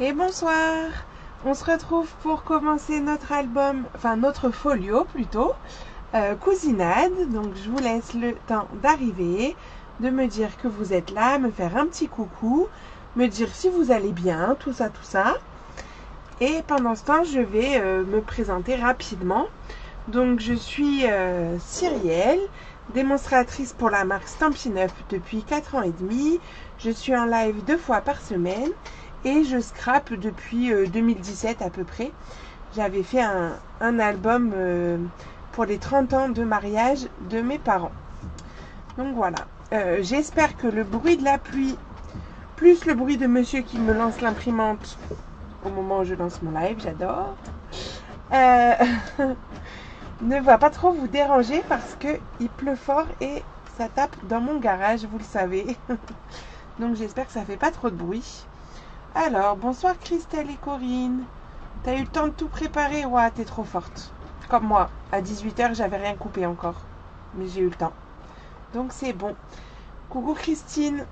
Et bonsoir. On se retrouve pour commencer notre album, enfin notre folio plutôt, Cousinade. Donc je vous laisse le temps d'arriver, de me dire que vous êtes là, me faire un petit coucou, me dire si vous allez bien, tout ça, tout ça. Et pendant ce temps, je vais me présenter rapidement. Donc je suis Cyrielle, démonstratrice pour la marque Stampin' Up depuis 4 ans et demi. Je suis en live 2 fois par semaine et je scrape depuis 2017 à peu près. J'avais fait un album pour les 30 ans de mariage de mes parents. Donc voilà. J'espère que le bruit de la pluie, plus le bruit de monsieur qui me lance l'imprimante au moment où je lance mon live, j'adore, ne va pas trop vous déranger parce qu'il pleut fort et ça tape dans mon garage, vous le savez. Donc j'espère que ça fait pas trop de bruit. Alors, bonsoir Christelle et Corinne. T'as eu le temps de tout préparer? Ouais, t'es trop forte. Comme moi, à 18h, j'avais rien coupé encore. Mais j'ai eu le temps. Donc c'est bon. Coucou Christine.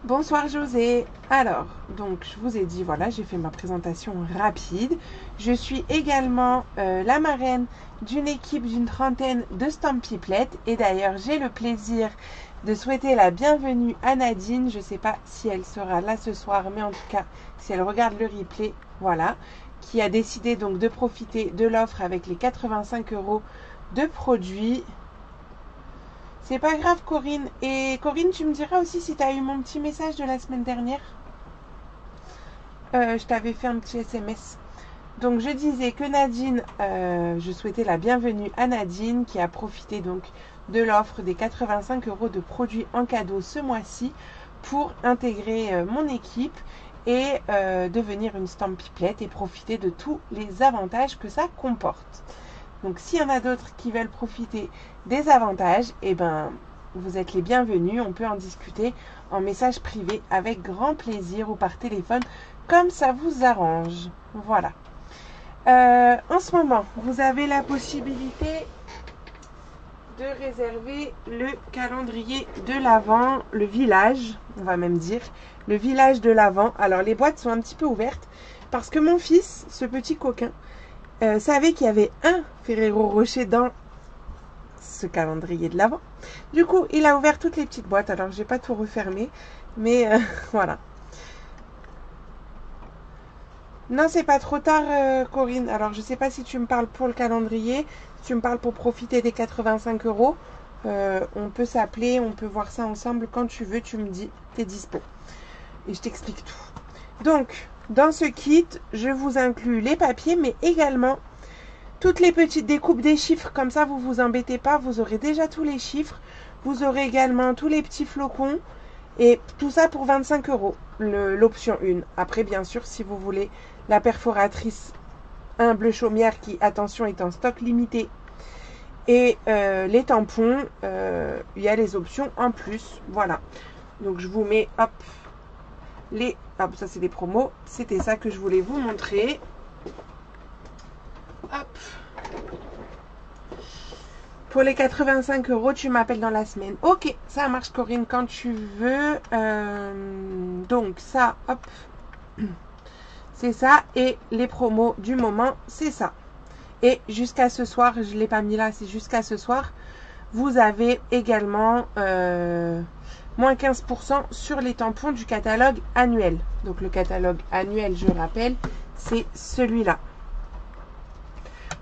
Bonsoir José. Alors, donc je vous ai dit, voilà, j'ai fait ma présentation rapide. Je suis également la marraine d'une équipe d'une trentaine de Stampiplettes. Et d'ailleurs, j'ai le plaisir de souhaiter la bienvenue à Nadine. Je ne sais pas si elle sera là ce soir, mais en tout cas, si elle regarde le replay, voilà, qui a décidé donc de profiter de l'offre avec les 85 € de produits. C'est pas grave Corinne. Et Corinne, tu me diras aussi si tu as eu mon petit message de la semaine dernière. Je t'avais fait un petit SMS. Donc je disais que Nadine, je souhaitais la bienvenue à Nadine qui a profité donc de l'offre des 85 € de produits en cadeau ce mois-ci pour intégrer mon équipe et devenir une Stampiplette et profiter de tous les avantages que ça comporte. Donc s'il y en a d'autres qui veulent profiter des avantages, eh ben, vous êtes les bienvenus. On peut en discuter en message privé avec grand plaisir ou par téléphone, comme ça vous arrange. Voilà. En ce moment, vous avez la possibilité de réserver le calendrier de l'Avent, le village, on va même dire, le village de l'Avent. Alors les boîtes sont un petit peu ouvertes parce que mon fils, ce petit coquin, savait qu'il y avait un Ferrero Rocher dans ce calendrier de l'Avent. Du coup, il a ouvert toutes les petites boîtes. Alors, j'ai pas tout refermé, mais voilà. Non, c'est pas trop tard, Corinne. Alors, je sais pas si tu me parles pour le calendrier, si tu me parles pour profiter des 85 €. On peut s'appeler, on peut voir ça ensemble quand tu veux. Tu me dis, t'es dispo. Et je t'explique tout. Donc, dans ce kit, je vous inclus les papiers, mais également toutes les petites découpes des chiffres. Comme ça, vous vous embêtez pas. Vous aurez déjà tous les chiffres. Vous aurez également tous les petits flocons. Et tout ça pour 25 €, l'option 1. Après, bien sûr, si vous voulez la perforatrice humble chaumière qui, attention, est en stock limité, et les tampons, il y a les options en plus. Voilà. Donc, je vous mets, hop, hop, ça c'est des promos. C'était ça que je voulais vous montrer. Hop. Pour les 85 €, tu m'appelles dans la semaine. Ok, ça marche Corinne quand tu veux. Donc ça, hop, c'est ça. Et les promos du moment, c'est ça. Et jusqu'à ce soir, je ne l'ai pas mis là, c'est jusqu'à ce soir, vous avez également moins 15% sur les tampons du catalogue annuel. Donc le catalogue annuel, je rappelle, c'est celui-là.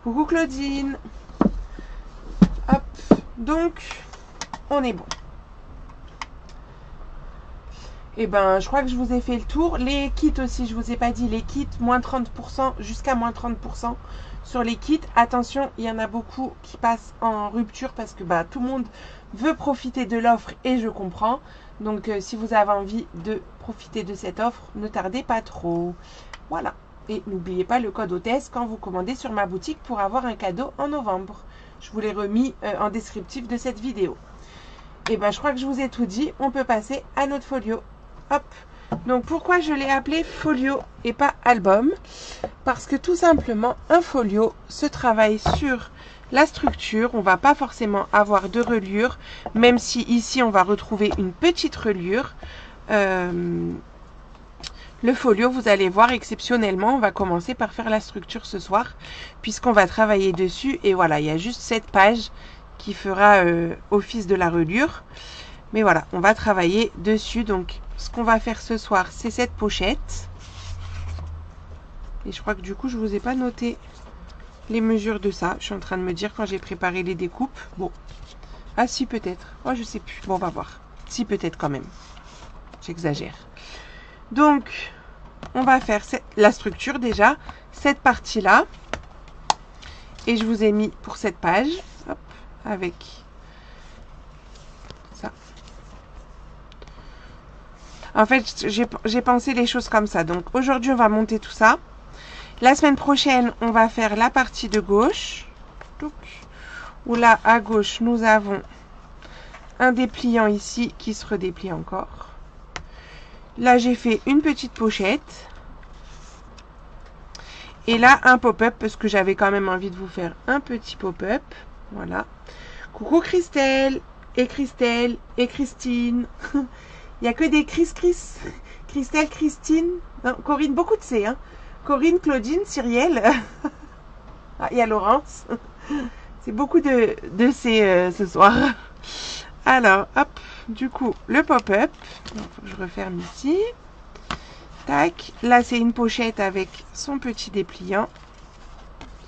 Coucou Claudine. Hop, donc on est bon. Et ben, je crois que je vous ai fait le tour. Les kits aussi, je vous ai pas dit, les kits, moins 30%, jusqu'à moins 30% sur les kits. Attention, il y en a beaucoup qui passent en rupture parce que bah, tout le monde veut profiter de l'offre et je comprends. Donc, si vous avez envie de profiter de cette offre, ne tardez pas trop. Voilà. Et n'oubliez pas le code hôtesse quand vous commandez sur ma boutique pour avoir un cadeau en novembre. Je vous l'ai remis en descriptif de cette vidéo. Et ben, je crois que je vous ai tout dit. On peut passer à notre folio. Hop. Donc, pourquoi je l'ai appelé folio et pas album? Parce que tout simplement, un folio se travaille sur la structure. On va pas forcément avoir de reliure, même si ici, on va retrouver une petite reliure. Le folio, vous allez voir, exceptionnellement, on va commencer par faire la structure ce soir, puisqu'on va travailler dessus. Et voilà, il y a juste cette page qui fera office de la reliure. Mais voilà, on va travailler dessus. Donc, ce qu'on va faire ce soir, c'est cette pochette. Et je crois que du coup, je vous ai pas noté les mesures de ça. Je suis en train de me dire quand j'ai préparé les découpes. Bon. Ah si, peut-être. Oh, je sais plus. Bon, on va voir. Si, peut-être quand même. J'exagère. Donc, on va faire la structure déjà. Cette partie-là. Et je vous ai mis pour cette page. Hop, avec ça. En fait, j'ai pensé les choses comme ça. Donc, aujourd'hui, on va monter tout ça. La semaine prochaine, on va faire la partie de gauche. Où là, à gauche, nous avons un dépliant ici qui se redéplie encore. Là, j'ai fait une petite pochette. Et là, un pop-up parce que j'avais quand même envie de vous faire un petit pop-up. Voilà. Coucou Christelle et Christine. Il n'y a que des Chris. Christelle, Christine. Non, Corinne, beaucoup de C. Hein. Corinne, Claudine, Cyrielle. Ah, il y a Laurence. C'est beaucoup de C ce soir. Alors, hop, du coup, le pop-up. Il faut que je referme ici. Tac. Là, c'est une pochette avec son petit dépliant.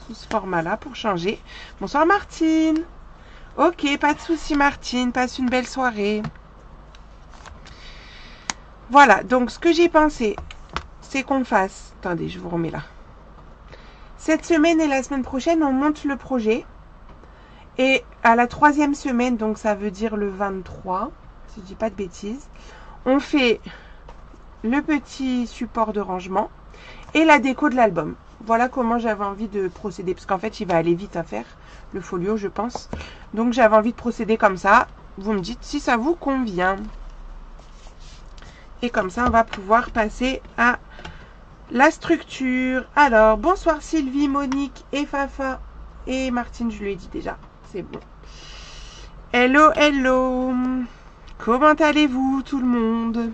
Sous ce format-là pour changer. Bonsoir Martine. Ok, pas de souci Martine. Passe une belle soirée. Voilà, donc ce que j'ai pensé, c'est qu'on fasse... Attendez, je vous remets là. Cette semaine et la semaine prochaine, on monte le projet. Et à la 3e semaine, donc ça veut dire le 23, si je dis pas de bêtises, on fait le petit support de rangement et la déco de l'album. Voilà comment j'avais envie de procéder. Parce qu'en fait, il va aller vite à faire, le folio, je pense. Donc, j'avais envie de procéder comme ça. Vous me dites si ça vous convient. Et comme ça, on va pouvoir passer à la structure. Alors, bonsoir Sylvie, Monique et Fafa. Et Martine, je lui ai dit déjà. C'est bon. Hello, hello. Comment allez-vous tout le monde?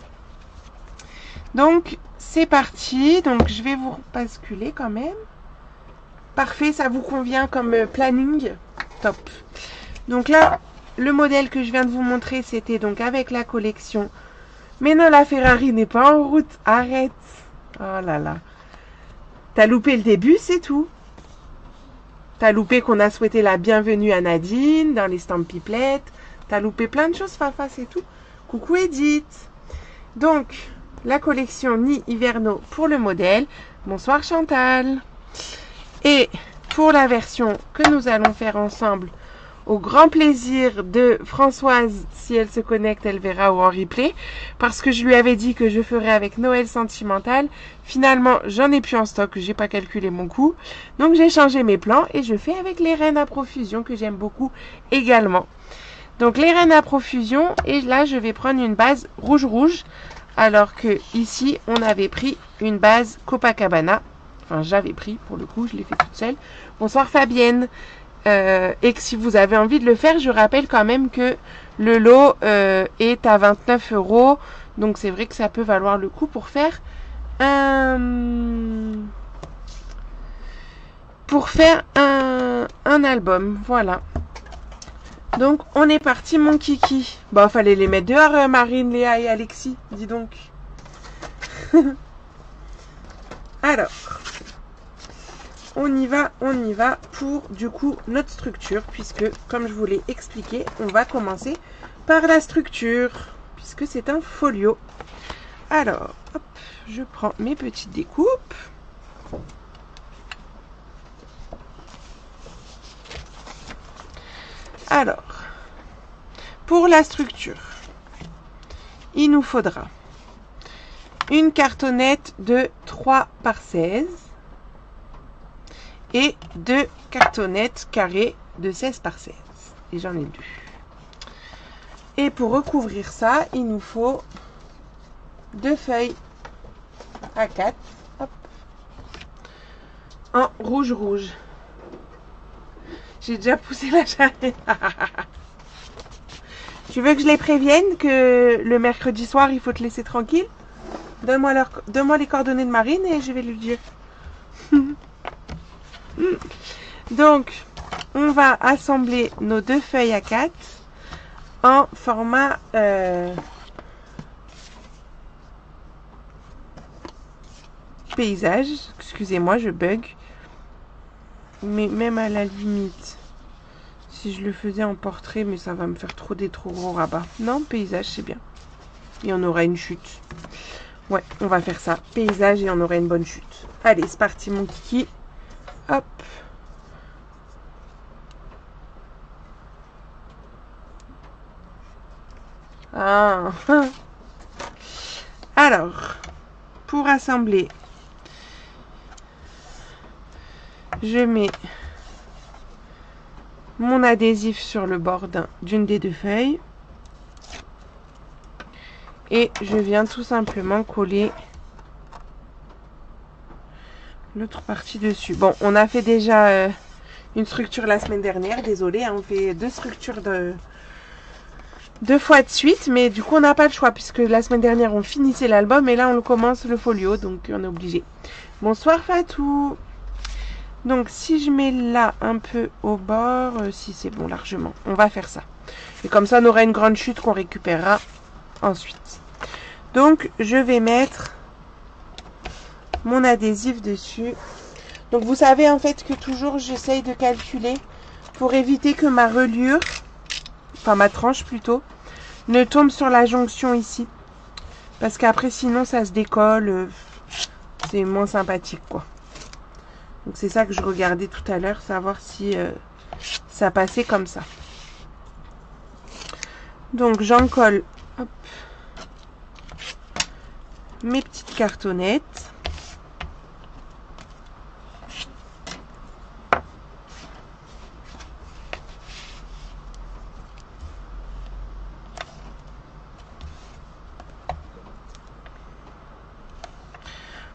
Donc, c'est parti. Donc, je vais vous basculer quand même. Parfait, ça vous convient comme planning? Top. Donc là, le modèle que je viens de vous montrer, c'était donc avec la collection. Mais non, la Ferrari n'est pas en route. Arrête. Oh là là. T'as loupé le début, c'est tout. T'as loupé qu'on a souhaité la bienvenue à Nadine dans les Stampiplettes. T'as loupé plein de choses, Fafa, c'est tout. Coucou Edith. Donc, la collection Nid Hiverno pour le modèle. Bonsoir Chantal. Et pour la version que nous allons faire ensemble, au grand plaisir de Françoise, si elle se connecte, elle verra ou en replay, parce que je lui avais dit que je ferais avec Noël Sentimental. Finalement, j'en ai plus en stock, j'ai pas calculé mon coût. Donc j'ai changé mes plans et je fais avec les Reines à profusion que j'aime beaucoup également. Donc les Reines à profusion, et là je vais prendre une base rouge, alors que ici on avait pris une base Copacabana. Enfin, j'avais pris pour le coup, je l'ai fait toute seule. Bonsoir Fabienne. Et que si vous avez envie de le faire, je rappelle quand même que le lot est à 29 €. Donc c'est vrai que ça peut valoir le coup pour faire un album. Voilà. Donc on est parti mon kiki. Bon, fallait les mettre dehors, Marine, Léa et Alexis. Dis donc. Alors. On y va pour du coup notre structure, puisque comme je vous l'ai expliqué, on va commencer par la structure, puisque c'est un folio. Alors, hop, je prends mes petites découpes. Alors, pour la structure, il nous faudra une cartonnette de 3 par 16. Et 2 cartonnettes carrées de 16 par 16. Et j'en ai 2. Et pour recouvrir ça, il nous faut 2 feuilles A4. Hop. En rouge. J'ai déjà poussé la charrette. Tu veux que je les prévienne que le mercredi soir, il faut te laisser tranquille? Donne-moi les coordonnées de Marine et je vais lui dire. Donc, on va assembler nos 2 feuilles A4 en format paysage. Excusez-moi, je bug. Mais même à la limite, si je le faisais en portrait, mais ça va me faire trop gros rabats. Non, paysage, c'est bien. Et on aura une chute. Ouais, on va faire ça. Paysage et on aura une bonne chute. Allez, c'est parti mon kiki. Hop. Ah. Alors, pour assembler, je mets mon adhésif sur le bord d'une des 2 feuilles. Et je viens tout simplement coller l'autre partie dessus. Bon, on a fait déjà une structure la semaine dernière. Désolée, hein, on fait 2 structures 2 fois de suite. Mais du coup, on n'a pas le choix puisque la semaine dernière, on finissait l'album. Et là, on commence le folio. Donc, on est obligé. Bonsoir Fatou. Donc, si je mets là un peu au bord, si c'est bon, largement, on va faire ça. Et comme ça, on aura une grande chute qu'on récupérera ensuite. Donc, je vais mettre mon adhésif dessus. Donc, vous savez en fait que toujours, j'essaye de calculer pour éviter que ma reliure, enfin ma tranche plutôt, ne tombe sur la jonction ici. Parce qu'après, sinon, ça se décolle. C'est moins sympathique, quoi. Donc, c'est ça que je regardais tout à l'heure, savoir si ça passait comme ça. Donc, j'en colle, hop, mes petites cartonnettes.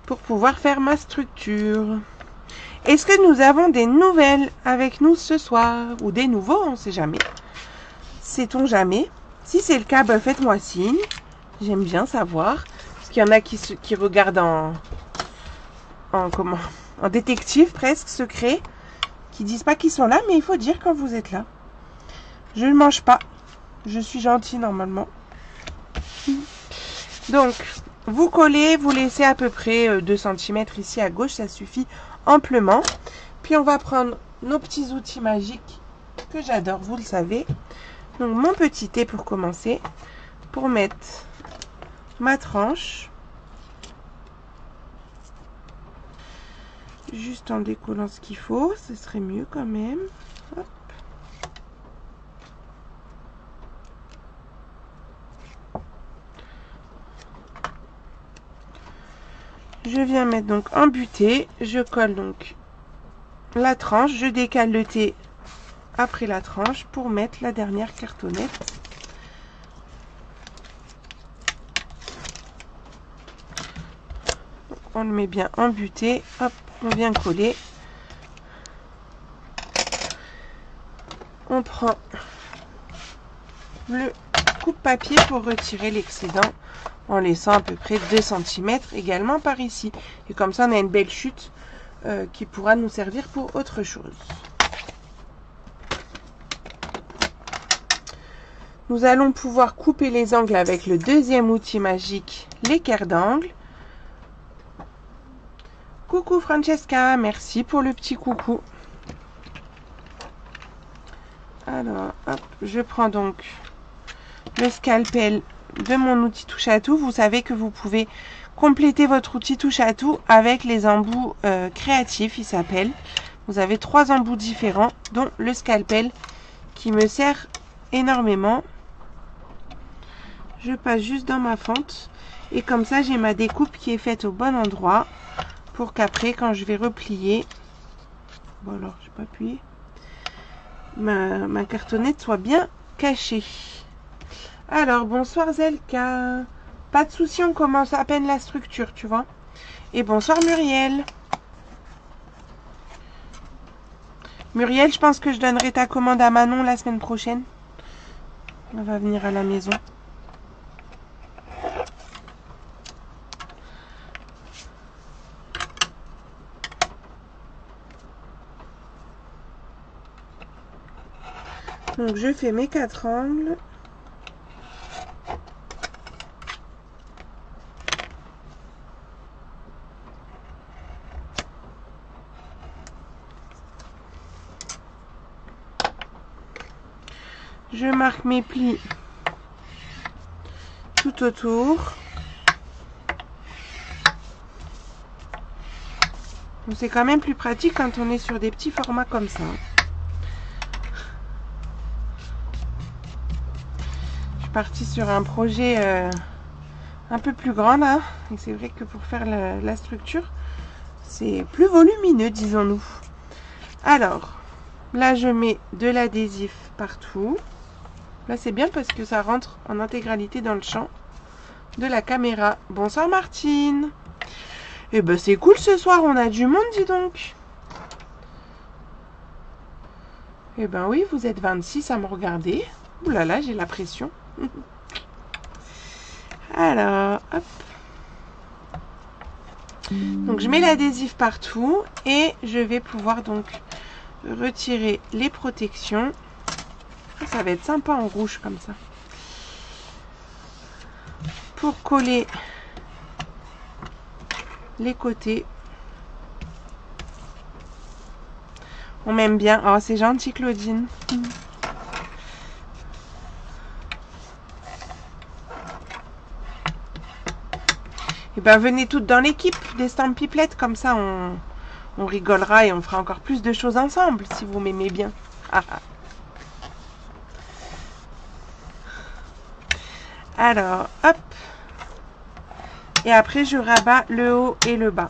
Pour pouvoir faire ma structure. Est-ce que nous avons des nouvelles avec nous ce soir? Ou des nouveaux, on ne sait jamais. Sait-on jamais? Si c'est le cas, ben faites-moi signe. J'aime bien savoir. Parce qu'il y en a qui regardent en détective presque, secret. Qui disent pas qu'ils sont là, mais il faut dire quand vous êtes là. Je ne mange pas. Je suis gentille normalement. Donc, vous collez, vous laissez à peu près 2 cm ici à gauche, ça suffit amplement. Puis on va prendre nos petits outils magiques que j'adore, vous le savez. Donc mon petit thé pour commencer, pour mettre ma tranche. Juste en décollant ce qu'il faut, ce serait mieux quand même. Hop. Je viens mettre donc en butée, je colle donc la tranche, je décale le thé après la tranche pour mettre la dernière cartonnette. Donc, on le met bien en butée, hop, on vient coller. On prend le coupe-papier pour retirer l'excédent en laissant à peu près 2 cm également par ici. Et comme ça, on a une belle chute qui pourra nous servir pour autre chose. Nous allons pouvoir couper les angles avec le deuxième outil magique, l'équerre d'angle. Coucou Francesca, merci pour le petit coucou. Alors, hop, je prends donc le scalpel de mon outil touche à tout. Vous savez que vous pouvez compléter votre outil touche à tout avec les embouts créatifs, il s'appelle. Vous avez 3 embouts différents, dont le scalpel qui me sert énormément. Je passe juste dans ma fente et comme ça j'ai ma découpe qui est faite au bon endroit pour qu'après quand je vais replier, bon alors je vais pas appuyer, ma cartonnette soit bien cachée. Alors bonsoir Zelka, pas de souci, on commence à peine la structure, tu vois. Et bonsoir Muriel. Muriel, je pense que je donnerai ta commande à Manon la semaine prochaine. On va venir à la maison. Donc je fais mes 4 angles. Je marque mes plis tout autour. C'est quand même plus pratique quand on est sur des petits formats comme ça. Je suis partie sur un projet un peu plus grand là. Et c'est vrai que pour faire la structure, c'est plus volumineux, disons-nous. Alors, là je mets de l'adhésif partout. Là c'est bien parce que ça rentre en intégralité dans le champ de la caméra. Bonsoir Martine. Eh ben c'est cool ce soir, on a du monde, dis donc. Eh ben oui, vous êtes 26 à me regarder. Ouh là là, j'ai la pression. Alors, hop. Donc je mets l'adhésif partout et je vais pouvoir donc retirer les protections. Ça va être sympa en rouge comme ça. Pour coller les côtés. On m'aime bien. Oh, c'est gentil Claudine. Et ben venez toutes dans l'équipe des Stampipelettes, comme ça on rigolera et on fera encore plus de choses ensemble si vous m'aimez bien. Alors, hop. Et après, je rabats le haut et le bas.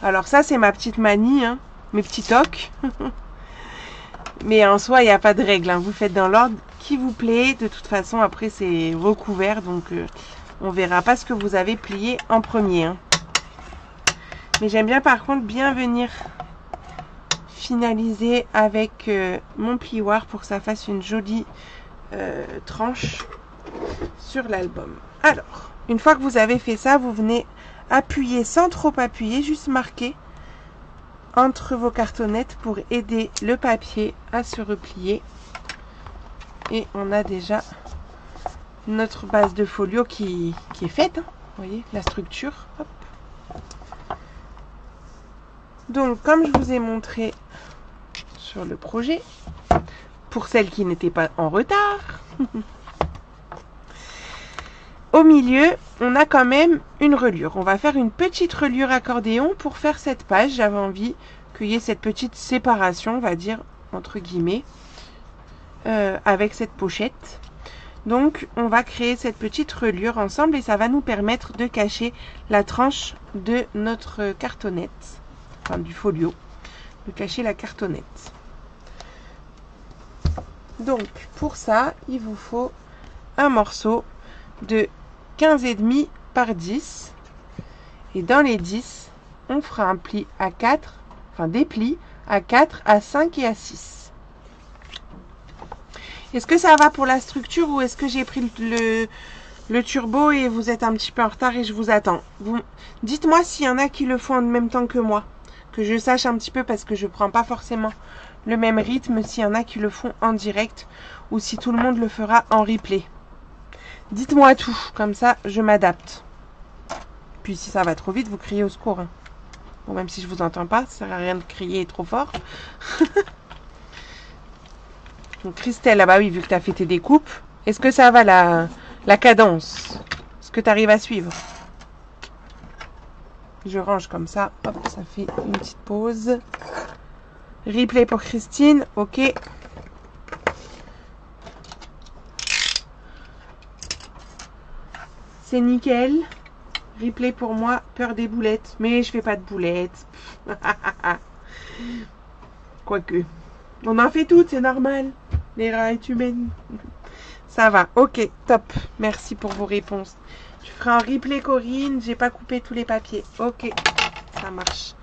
Alors ça, c'est ma petite manie, hein, mes petits tocs. Mais en soi, il n'y a pas de règle. Hein. Vous faites dans l'ordre qui vous plaît. De toute façon, après, c'est recouvert. Donc, on verra pas ce que vous avez plié en premier. Hein. Mais j'aime bien, par contre, bien venir finaliser avec mon plioir pour que ça fasse une jolie tranche sur l'album. Alors, une fois que vous avez fait ça, vous venez appuyer sans trop appuyer, juste marquer entre vos cartonnettes pour aider le papier à se replier. Et on a déjà notre base de folio qui est faite. Hein. Vous voyez la structure. Hop. Donc, comme je vous ai montré sur le projet, pour celles qui n'étaient pas en retard, au milieu, on a quand même une reliure. On va faire une petite reliure accordéon pour faire cette page. J'avais envie qu'il y ait cette petite séparation, on va dire, entre guillemets, avec cette pochette. Donc, on va créer cette petite reliure ensemble et ça va nous permettre de cacher la tranche de notre cartonnette, enfin du folio, de cacher la cartonnette. Donc, pour ça, il vous faut un morceau de 15,5 par 10 et dans les 10 on fera un pli à 4, enfin des plis à 4, à 5 et à 6. Est-ce que ça va pour la structure ou est-ce que j'ai pris le turbo et vous êtes un petit peu en retard et je vous attends? Dites-moi s'il y en a qui le font en même temps que moi, que je sache un petit peu parce que je prends pas forcément le même rythme, s'il y en a qui le font en direct ou si tout le monde le fera en replay. Dites-moi tout, comme ça je m'adapte. Puis si ça va trop vite, vous criez au secours. Hein. Bon, même si je vous entends pas, ça sert à rien de crier trop fort. Donc Christelle, ah bah oui, vu que tu as fait tes découpes, est-ce que ça va la cadence? Est-ce que tu arrives à suivre? Je range comme ça, hop, ça fait une petite pause. Replay pour Christine, ok. C'est nickel. Replay pour moi, peur des boulettes. Mais je fais pas de boulettes. Quoique. On en fait toutes, c'est normal. L'erreur est humaine. Ça va, ok, top. Merci pour vos réponses. Tu feras un replay, Corinne. J'ai pas coupé tous les papiers. Ok, ça marche.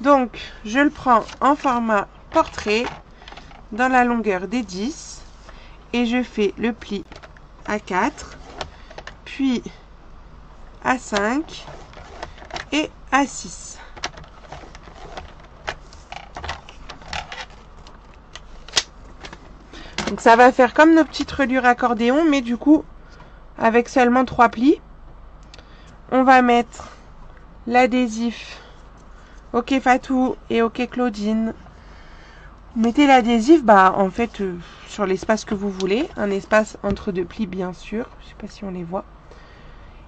Donc, je le prends en format portrait dans la longueur des 10 et je fais le pli à 4, puis à 5 et à 6. Donc ça va faire comme nos petites reliures accordéon, mais du coup, avec seulement 3 plis. On va mettre l'adhésif OK Fatou et OK Claudine. Vous mettez l'adhésif, en fait, sur l'espace que vous voulez. Un espace entre 2 plis, bien sûr. Je ne sais pas si on les voit.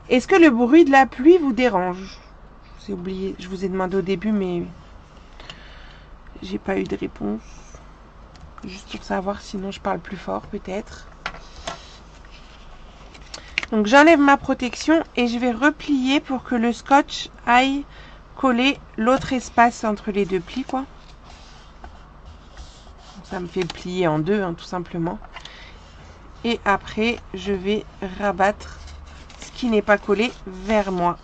Est-ce que le bruit de la pluie vous dérange? J'ai oublié, je vous ai demandé au début, mais j'ai pas eu de réponse. Juste pour savoir, sinon je parle plus fort peut-être. Donc j'enlève ma protection et je vais replier pour que le scotch aille coller l'autre espace entre les 2 plis, quoi. Ça me fait plier en 2, tout simplement. Et après, je vais rabattre ce qui n'est pas collé vers moi.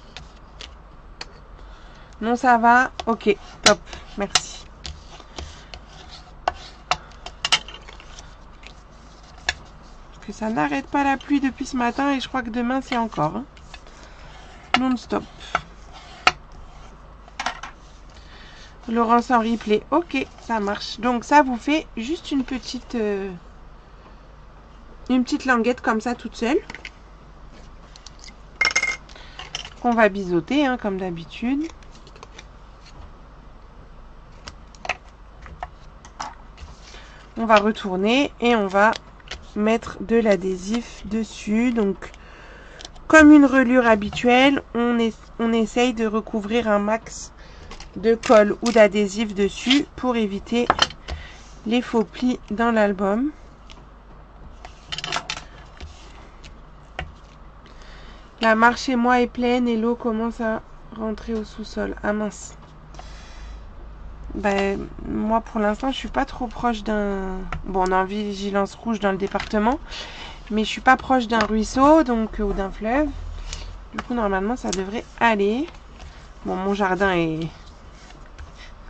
Non, ça va? Ok, top, merci. Que ça n'arrête pas la pluie depuis ce matin et je crois que demain c'est encore non-stop. Laurence en replay, ok, ça marche. Donc ça vous fait juste une petite languette comme ça toute seule qu'on va biseauter comme d'habitude. On va retourner et on va mettre de l'adhésif dessus. Donc comme une reliure habituelle, on essaye de recouvrir un max de colle ou d'adhésif dessus pour éviter les faux plis dans l'album. La marche chez moi est pleine et l'eau commence à rentrer au sous-sol. Ah mince. Moi pour l'instant je suis pas trop proche d'un... Bon, on est en vigilance rouge dans le département, mais je suis pas proche d'un ruisseau donc ou d'un fleuve. Du coup normalement ça devrait aller. Bon, mon jardin est,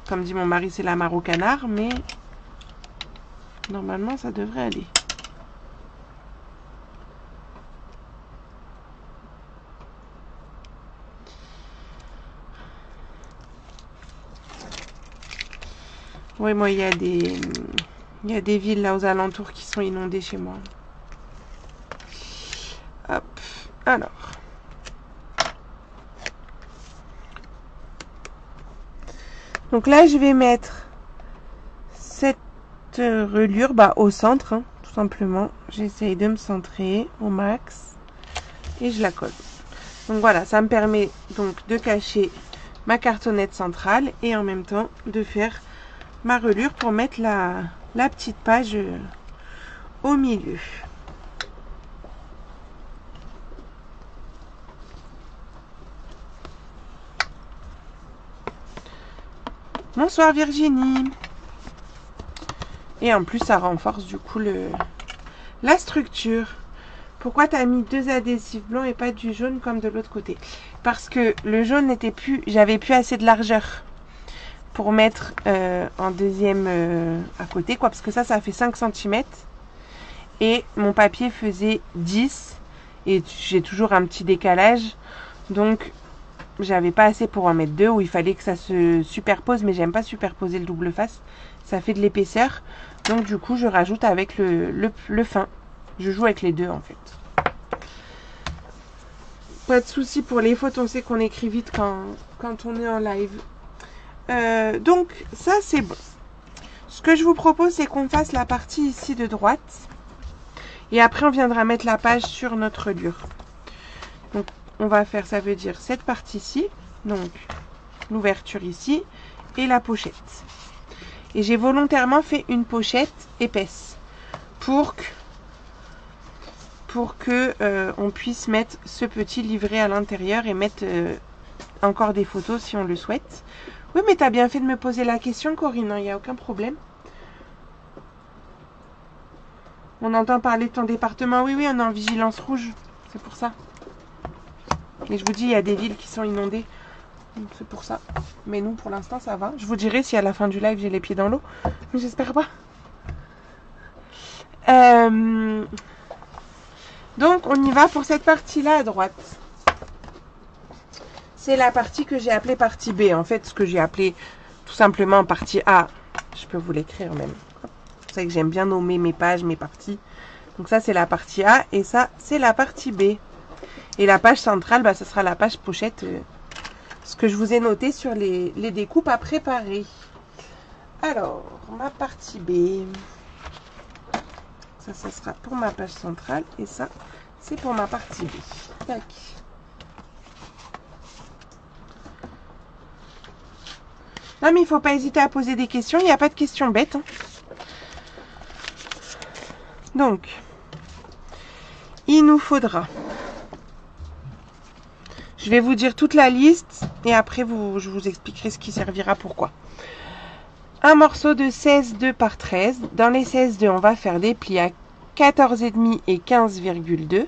comme dit mon mari, c'est la mare au canard, mais normalement ça devrait aller. Oui, moi, il y a des villes là aux alentours qui sont inondées chez moi. Hop, alors. Donc là, je vais mettre cette reliure au centre, tout simplement. J'essaye de me centrer au max et je la colle. Donc voilà, ça me permet donc de cacher ma cartonnette centrale et en même temps de faire ma reliure pour mettre la petite page au milieu. Bonsoir Virginie. Et en plus ça renforce du coup la structure. Pourquoi tu as mis 2 adhésifs blancs et pas du jaune comme de l'autre côté? Parce que le jaune n'était plus, j'avais plus assez de largeur pour mettre en deuxième à côté, quoi, parce que ça fait 5 cm et mon papier faisait 10 et j'ai toujours un petit décalage, donc j'avais pas assez pour en mettre 2, où il fallait que ça se superpose, mais j'aime pas superposer le double face, ça fait de l'épaisseur, donc du coup je rajoute avec le fin, je joue avec les deux en fait. Pas de souci pour les fautes, on sait qu'on écrit vite quand on est en live. Donc ça c'est bon. Ce que je vous propose, c'est qu'on fasse la partie ici de droite et après on viendra mettre la page sur notre reliure. Donc on va faire, ça veut dire cette partie-ci, donc l'ouverture ici et la pochette. Et j'ai volontairement fait une pochette épaisse pour que on puisse mettre ce petit livret à l'intérieur et mettre encore des photos si on le souhaite. Oui, mais tu as bien fait de me poser la question, Corinne, il n'y a aucun problème. On entend parler de ton département. Oui, on est en vigilance rouge, c'est pour ça. Et je vous dis, il y a des villes qui sont inondées, c'est pour ça. Mais nous, pour l'instant, ça va. Je vous dirai si à la fin du live, j'ai les pieds dans l'eau, mais j'espère pas. Donc, on y va pour cette partie-là à droite. C'est la partie que j'ai appelée partie B. En fait, ce que j'ai appelé tout simplement partie A. Je peux vous l'écrire même. ça que j'aime bien nommer mes pages, mes parties. Donc ça, c'est la partie A et ça, c'est la partie B. Et la page centrale, bah, ce sera la page pochette, ce que je vous ai noté sur les découpes à préparer. Alors, ma partie B. Ça sera pour ma page centrale et ça, c'est pour ma partie B. Tac. Non, mais il ne faut pas hésiter à poser des questions. Il n'y a pas de questions bêtes. Hein. Donc, il nous faudra... Je vais vous dire toute la liste et après, je vous expliquerai ce qui servira pourquoi. Un morceau de 16,2 par 13. Dans les 16,2, on va faire des plis à 14,5 et 15,2.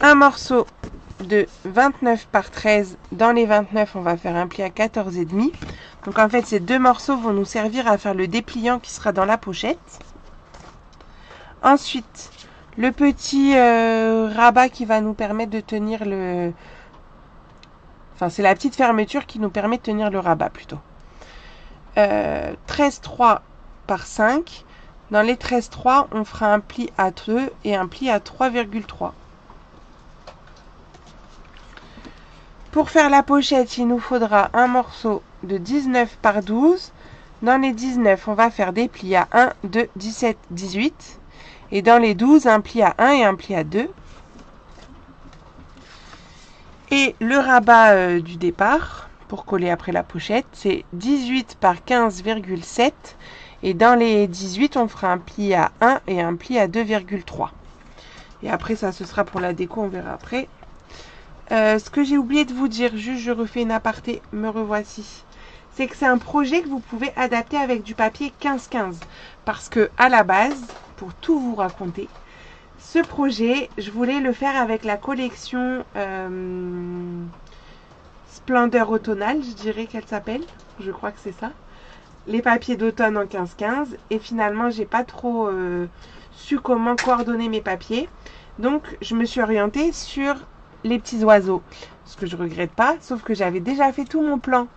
Un morceau de 29 par 13. Dans les 29, on va faire un pli à 14,5. Donc en fait, ces deux morceaux vont nous servir à faire le dépliant qui sera dans la pochette. Ensuite, le petit rabat qui va nous permettre de tenir le... Enfin, c'est la petite fermeture qui nous permet de tenir le rabat plutôt. 13,3 par 5. Dans les 13,3, on fera un pli à 2 et un pli à 3,3. Pour faire la pochette, il nous faudra un morceau de 19 par 12. Dans les 19, on va faire des plis à 1, 2, 17, 18. Et dans les 12, un pli à 1 et un pli à 2. Et le rabat du départ, pour coller après la pochette, c'est 18 par 15,7. Et dans les 18, on fera un pli à 1 et un pli à 2,3. Et après, ça, ce sera pour la déco, on verra après. Ce que j'ai oublié de vous dire, juste je refais une aparté, me revoici. C'est que c'est un projet que vous pouvez adapter avec du papier 15-15. Parce que à la base, pour tout vous raconter, ce projet, je voulais le faire avec la collection Splendeur automnale, je dirais qu'elle s'appelle. Je crois que c'est ça. Les papiers d'automne en 15-15. Et finalement, j'ai pas trop su comment coordonner mes papiers. Donc, je me suis orientée sur les petits oiseaux. Ce que je regrette pas, sauf que j'avais déjà fait tout mon plan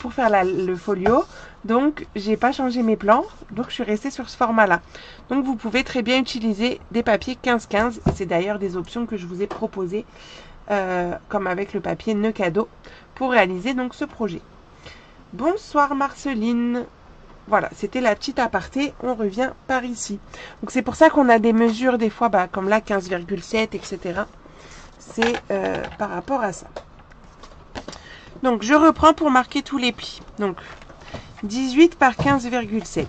pour faire le folio. Donc, j'ai pas changé mes plans. Donc, je suis restée sur ce format-là. Donc, vous pouvez très bien utiliser des papiers 15-15. C'est d'ailleurs des options que je vous ai proposées, comme avec le papier nœud cadeau, pour réaliser donc ce projet. Bonsoir Marceline. Voilà, c'était la petite aparté. On revient par ici. Donc, c'est pour ça qu'on a des mesures des fois, bah, comme là, 15,7, etc. C'est par rapport à ça. Donc, je reprends pour marquer tous les plis. Donc, 18 par 15,7.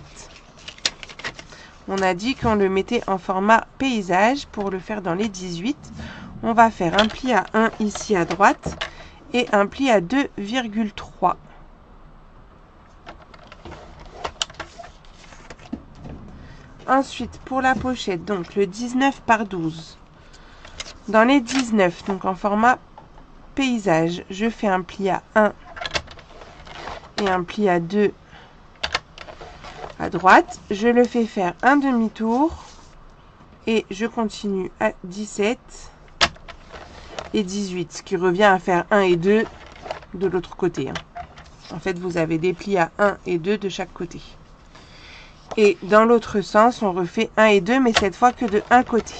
On a dit qu'on le mettait en format paysage. Pour le faire dans les 18, on va faire un pli à 1 ici à droite et un pli à 2,3. Ensuite, pour la pochette, donc le 19 par 12. Dans les 19, donc en format paysage, je fais un pli à 1 et un pli à 2 à droite. Je le fais faire un demi-tour et je continue à 17 et 18, ce qui revient à faire 1 et 2 de l'autre côté. En fait, vous avez des plis à 1 et 2 de chaque côté. Et dans l'autre sens, on refait 1 et 2, mais cette fois que de un côté.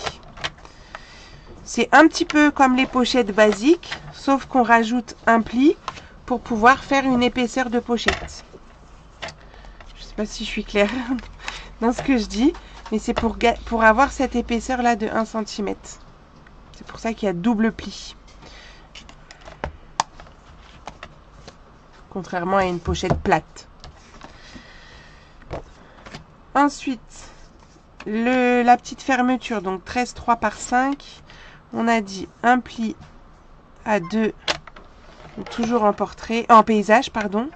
C'est un petit peu comme les pochettes basiques, sauf qu'on rajoute un pli pour pouvoir faire une épaisseur de pochette. Je ne sais pas si je suis claire dans ce que je dis, mais c'est pour avoir cette épaisseur-là de 1 cm. C'est pour ça qu'il y a double pli. Contrairement à une pochette plate. Ensuite, la petite fermeture, donc 13,3 par 5. On a dit un pli à 2, toujours en portrait, en paysage, pardon,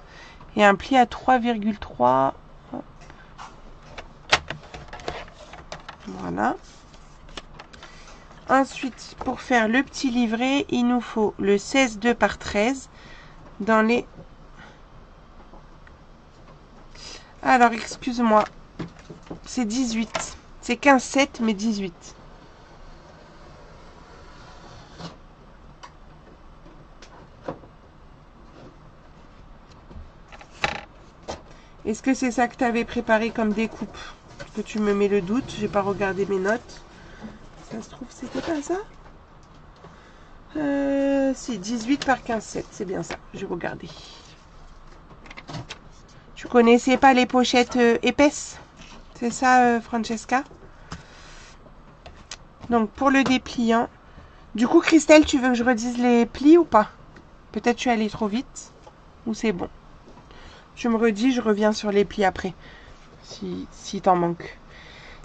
et un pli à 3,3. Voilà. Ensuite, pour faire le petit livret, il nous faut le 16,2 par 13 dans les... Alors, excuse-moi, c'est 18. C'est 15,7, mais 18. Est-ce que c'est ça que tu avais préparé comme découpe? Que tu me mets le doute, j'ai pas regardé mes notes. Ça se trouve, c'était pas ça? Si, 18 par 15,7, c'est bien ça, j'ai regardé. Tu connaissais pas les pochettes épaisses? C'est ça, Francesca? Donc, pour le dépliant. Du coup, Christelle, tu veux que je redise les plis ou pas? Peut-être tu es allée trop vite. Ou c'est bon? Tu me redis, je reviens sur les plis après. Si t'en manque.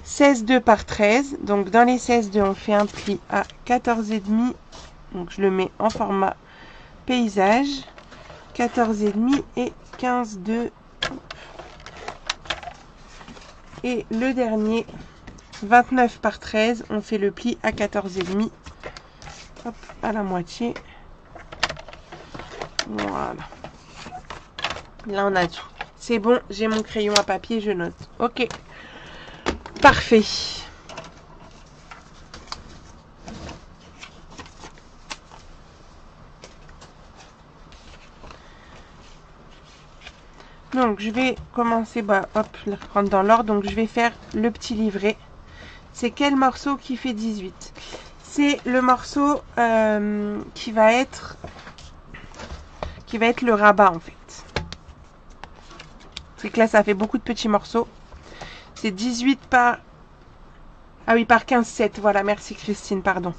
16,2 par 13. Donc, dans les 16,2, on fait un pli à 14,5. Donc, je le mets en format paysage. 14,5 et 15,2. Et le dernier, 29 par 13, on fait le pli à 14,5. Hop, à la moitié. Voilà. Là, on a tout. C'est bon, j'ai mon crayon à papier, je note. Ok. Parfait. Donc, je vais commencer, hop, le prendre dans l'ordre. Donc, je vais faire le petit livret. C'est quel morceau qui fait 18? C'est le morceau qui va être le rabat, en fait. C'est que là, ça fait beaucoup de petits morceaux. C'est 18 par... Ah oui, par 15,7. Voilà, merci Christine, pardon.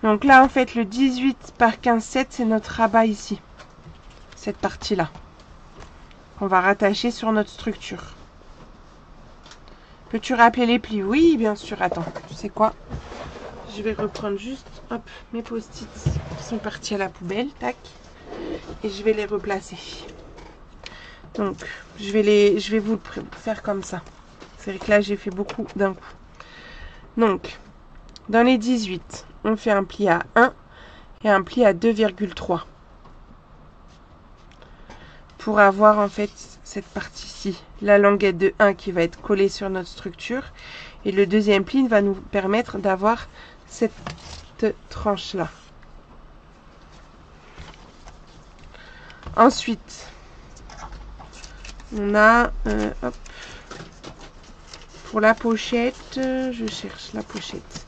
Donc là, en fait, le 18 par 15,7, c'est notre rabat ici. Cette partie-là. On va rattacher sur notre structure. Peux-tu rappeler les plis? Oui, bien sûr. Attends, tu sais quoi? Je vais reprendre juste hop, mes post-it qui sont partis à la poubelle. Tac. Et je vais les replacer. Donc, je vais vous le faire comme ça. C'est vrai que là, j'ai fait beaucoup d'un coup. Donc, dans les 18, on fait un pli à 1 et un pli à 2,3. Pour avoir en fait cette partie-ci, la languette de 1 qui va être collée sur notre structure. Et le deuxième pli va nous permettre d'avoir cette tranche-là. Ensuite, on a, hop, pour la pochette, je cherche la pochette.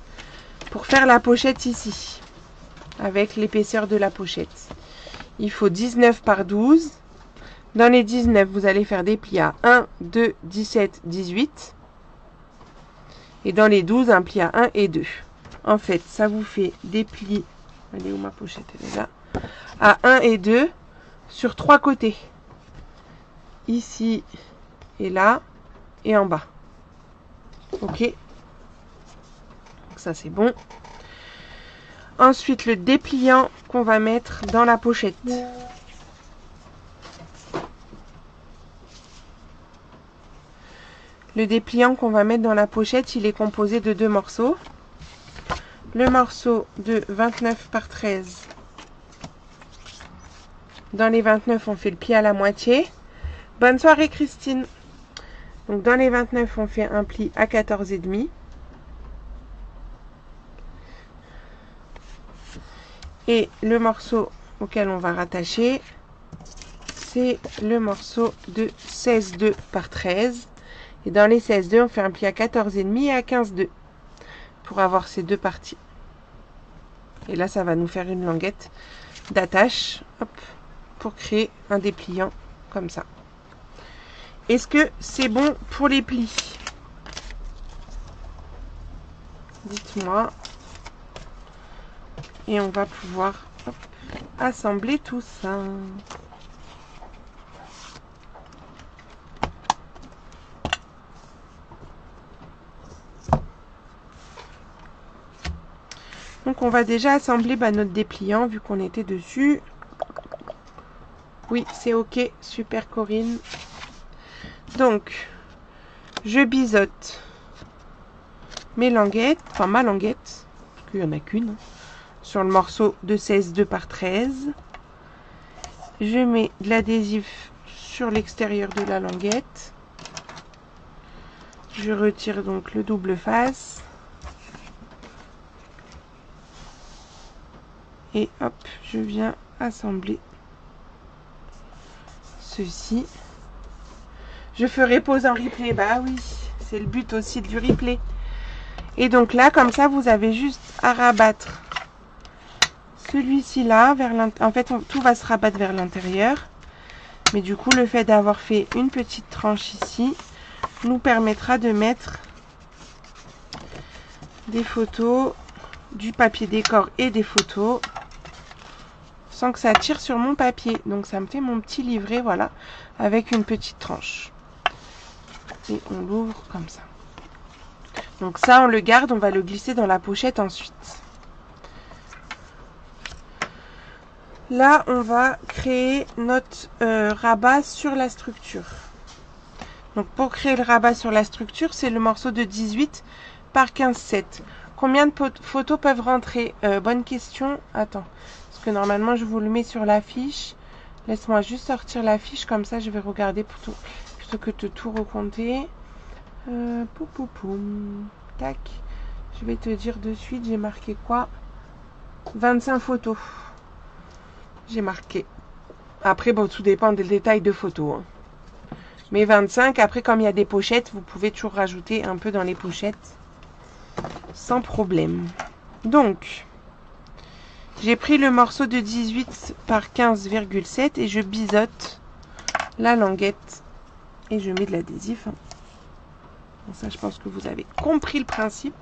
Pour faire la pochette ici, avec l'épaisseur de la pochette, il faut 19 par 12. Dans les 19, vous allez faire des plis à 1, 2, 17, 18. Et dans les 12, un pli à 1 et 2. En fait, ça vous fait des plis, elle est où ma pochette? Elle est là. À 1 et 2 sur 3 côtés. Ici et là et en bas. Ok. Donc ça c'est bon. Ensuite le dépliant qu'on va mettre dans la pochette. Le dépliant qu'on va mettre dans la pochette, il est composé de 2 morceaux. Le morceau de 29 par 13. Dans les 29, on fait le pli à la moitié. Bonne soirée Christine. Donc dans les 29, on fait un pli à 14,5. Et le morceau auquel on va rattacher, c'est le morceau de 16,2 par 13. Et dans les 16,2, on fait un pli à 14,5 et à 15,2 pour avoir ces deux parties. Et là, ça va nous faire une languette d'attache, hop, pour créer un dépliant comme ça. Est-ce que c'est bon pour les plis? Dites-moi. Et on va pouvoir hop, assembler tout ça. Donc on va déjà assembler notre dépliant vu qu'on était dessus. Oui, c'est ok. Super Corinne. Donc, je biseaute mes languettes, enfin ma languette, parce qu'il n'y en a qu'une, sur le morceau de 16,2 par 13. Je mets de l'adhésif sur l'extérieur de la languette. Je retire donc le double face. Et hop, je viens assembler ceci. Je ferai pause en replay. Bah oui, c'est le but aussi du replay. Et donc là, comme ça, vous avez juste à rabattre celui-ci là. En fait, tout va se rabattre vers l'intérieur. Mais du coup, le fait d'avoir fait une petite tranche ici nous permettra de mettre des photos, du papier décor et des photos sans que ça tire sur mon papier. Donc ça me fait mon petit livret, voilà, avec une petite tranche. Et on l'ouvre comme ça. Donc ça, on le garde, on va le glisser dans la pochette ensuite. Là, on va créer notre rabat sur la structure. Donc pour créer le rabat sur la structure, c'est le morceau de 18 par 15,7. Combien de photos peuvent rentrer? Bonne question. Attends, parce que normalement, je vous le mets sur la fiche. Laisse-moi juste sortir la fiche, comme ça, je vais regarder plutôt que de tout recompter. Tac. Je vais te dire de suite, j'ai marqué quoi? 25 photos. J'ai marqué. Après, bon, tout dépend des détails de photos. Hein. Mais 25, après, comme il y a des pochettes, vous pouvez toujours rajouter un peu dans les pochettes. Sans problème. Donc, j'ai pris le morceau de 18 par 15,7 et je biseaute la languette. Et je mets de l'adhésif. Hein. Bon, ça, je pense que vous avez compris le principe.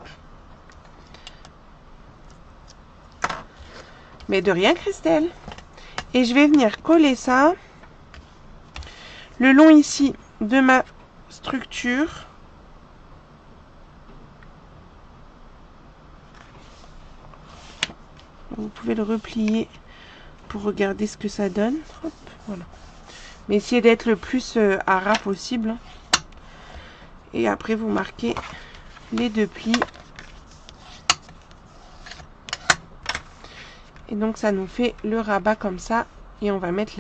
Mais de rien, Christelle. Et je vais venir coller ça le long ici de ma structure. Vous pouvez le replier pour regarder ce que ça donne. Hop, voilà. Mais essayez d'être le plus à ras possible. Et après, vous marquez les deux plis. Et donc, ça nous fait le rabat comme ça. Et on va mettre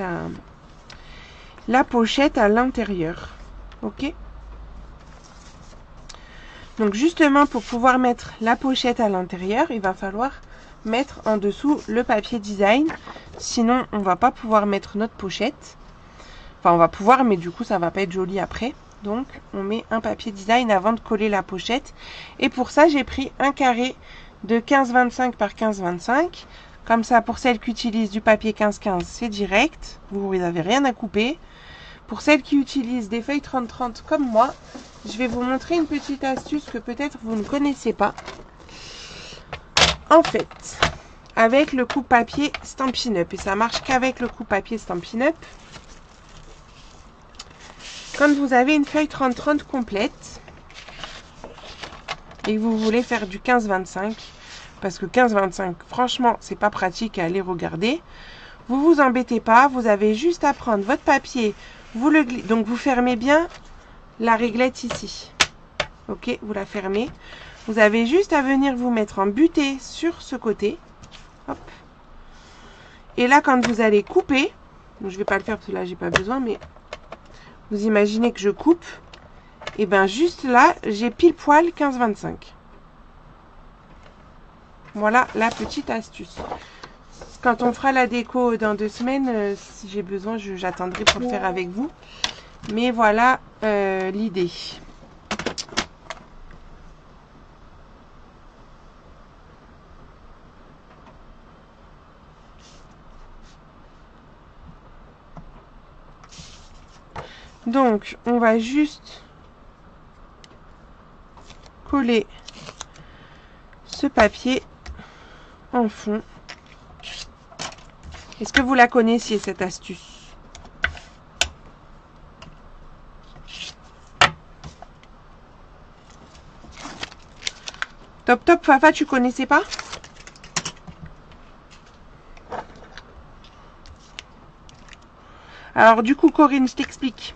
la pochette à l'intérieur. Ok? Donc, justement, pour pouvoir mettre la pochette à l'intérieur, il va falloir mettre en dessous le papier design. Sinon, on va pas pouvoir mettre notre pochette. Enfin, on va pouvoir, mais du coup, ça va pas être joli après. Donc, on met un papier design avant de coller la pochette. Et pour ça, j'ai pris un carré de 15,25 par 15,25. Comme ça, pour celles qui utilisent du papier 15-15, c'est direct. Vous n'avez rien à couper. Pour celles qui utilisent des feuilles 30-30 comme moi, je vais vous montrer une petite astuce que peut-être vous ne connaissez pas. En fait, avec le coupe-papier Stampin' Up, et ça marche qu'avec le coupe-papier Stampin' Up, quand vous avez une feuille 30-30 complète et que vous voulez faire du 15-25, parce que 15-25, franchement, c'est pas pratique à aller regarder, vous vous embêtez pas, vous avez juste à prendre votre papier, donc vous fermez bien la réglette ici. Ok, vous la fermez. Vous avez juste à venir vous mettre en butée sur ce côté. Hop. Et là, quand vous allez couper, donc je vais pas le faire parce que là, j'ai pas besoin, mais vous imaginez que je coupe, et bien juste là, j'ai pile poil 15-25. Voilà la petite astuce. Quand on fera la déco dans 2 semaines, si j'ai besoin, j'attendrai pour le faire avec vous. Mais voilà l'idée. Donc, on va juste coller ce papier en fond. Est-ce que vous la connaissiez, cette astuce? Top, top, Fafa, tu connaissais pas? Alors, du coup, Corinne, je t'explique.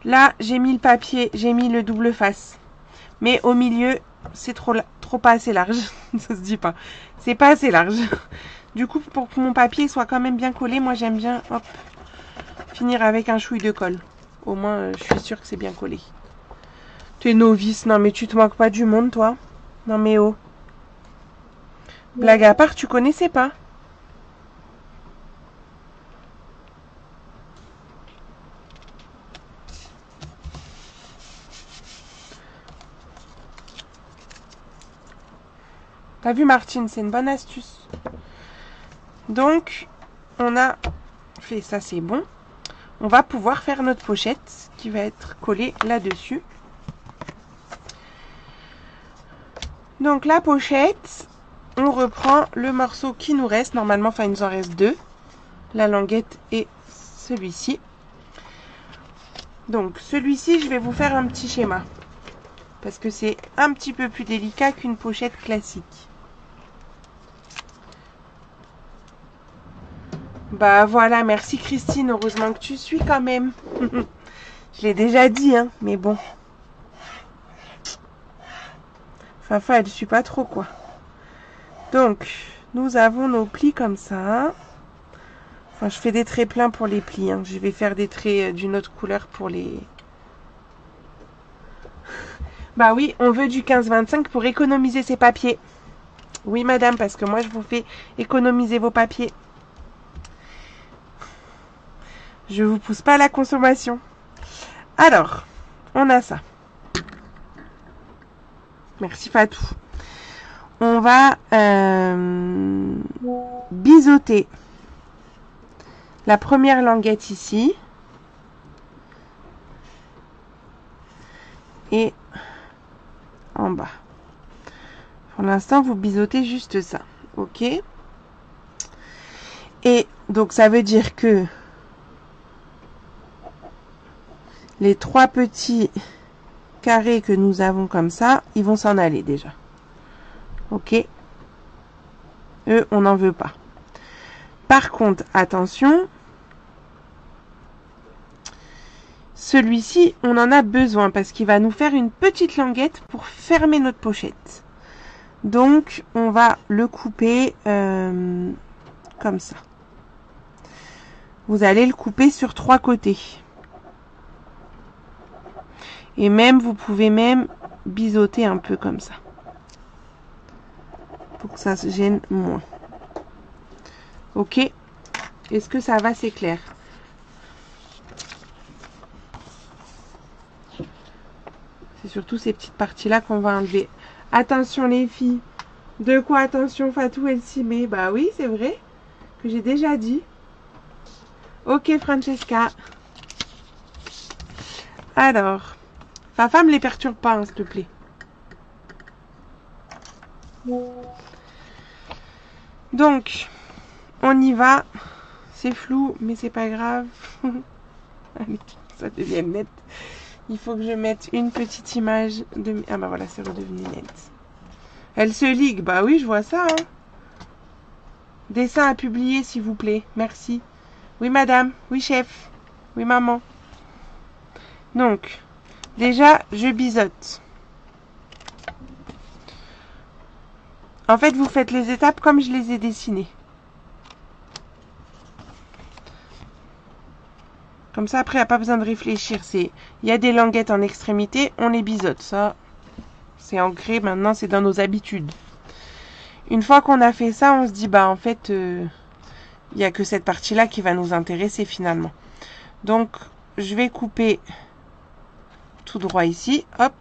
Là, j'ai mis le papier, j'ai mis le double face. Mais au milieu, c'est trop pas assez large. Ça se dit pas. C'est pas assez large. Du coup, pour que mon papier soit quand même bien collé, moi j'aime bien hop, finir avec un chouille de colle. Au moins, je suis sûre que c'est bien collé. Tu es novice. Non, mais tu te moques pas du monde, toi? Non, mais oh. Blague à part, tu connaissais pas? T'as vu Martine, c'est une bonne astuce. Donc, on a fait ça, c'est bon. On va pouvoir faire notre pochette qui va être collée là-dessus. Donc la pochette, on reprend le morceau qui nous reste. Normalement, enfin il nous en reste deux. La languette et celui-ci. Donc celui-ci, je vais vous faire un petit schéma. Parce que c'est un petit peu plus délicat qu'une pochette classique. Bah voilà, merci Christine, heureusement que tu suis quand même. Je l'ai déjà dit, hein, mais bon. Fafa, elle ne suit pas trop, quoi. Donc, nous avons nos plis comme ça. Enfin, je fais des traits pleins pour les plis. Hein. Je vais faire des traits d'une autre couleur pour les... Bah oui, on veut du 15-25 pour économiser ses papiers. Oui, madame, parce que moi, je vous fais économiser vos papiers. Je vous pousse pas à la consommation. Alors, on a ça. Merci Fatou. On va biseauter la première languette ici. Et en bas. Pour l'instant, vous biseautez juste ça. Ok. Et donc, ça veut dire que les trois petits carrés que nous avons comme ça, ils vont s'en aller déjà. Ok. Eux, on n'en veut pas. Par contre, attention. Celui-ci, on en a besoin parce qu'il va nous faire une petite languette pour fermer notre pochette. Donc, on va le couper comme ça. Vous allez le couper sur 3 côtés. Et même, vous pouvez même biseauter un peu comme ça. Pour que ça se gêne moins. Ok. Est-ce que ça va, c'est clair? C'est surtout ces petites parties-là qu'on va enlever. Attention les filles. De quoi attention Fatou, elle s'y met? Bah oui, c'est vrai. Que j'ai déjà dit. Ok Francesca. Alors. Fafa, me les perturbe pas, hein, s'il te plaît. Donc, on y va. C'est flou, mais c'est pas grave. Allez, ça devient net. Il faut que je mette une petite image de... Ah bah voilà, c'est redevenu net. Elle se ligue. Bah oui, je vois ça. Hein. Dessin à publier, s'il vous plaît. Merci. Oui, madame. Oui, chef. Oui, maman. Donc, déjà, je biseaute. En fait, vous faites les étapes comme je les ai dessinées. Comme ça, après, il n'y a pas besoin de réfléchir. Il y a des languettes en extrémité, on les biseaute. Ça, c'est ancré. Maintenant, c'est dans nos habitudes. Une fois qu'on a fait ça, on se dit, bah, en fait, il n'y a que cette partie-là qui va nous intéresser finalement. Donc, je vais couper tout droit ici. Hop.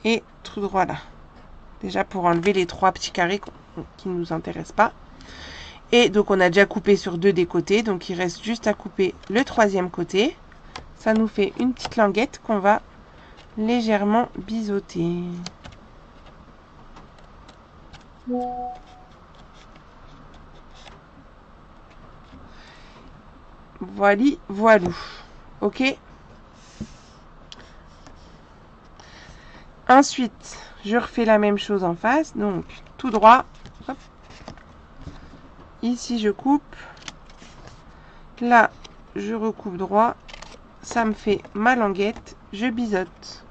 Et tout droit là. Déjà, pour enlever les 3 petits carrés qui ne nous intéressent pas. Et donc, on a déjà coupé sur 2 des côtés. Donc, il reste juste à couper le 3e côté. Ça nous fait une petite languette qu'on va légèrement biseauter. Voili, voilou. Ok. Ensuite, je refais la même chose en face. Donc, tout droit. Hop. Ici, je coupe. Là, je recoupe droit. Ça me fait ma languette. Je biseaute.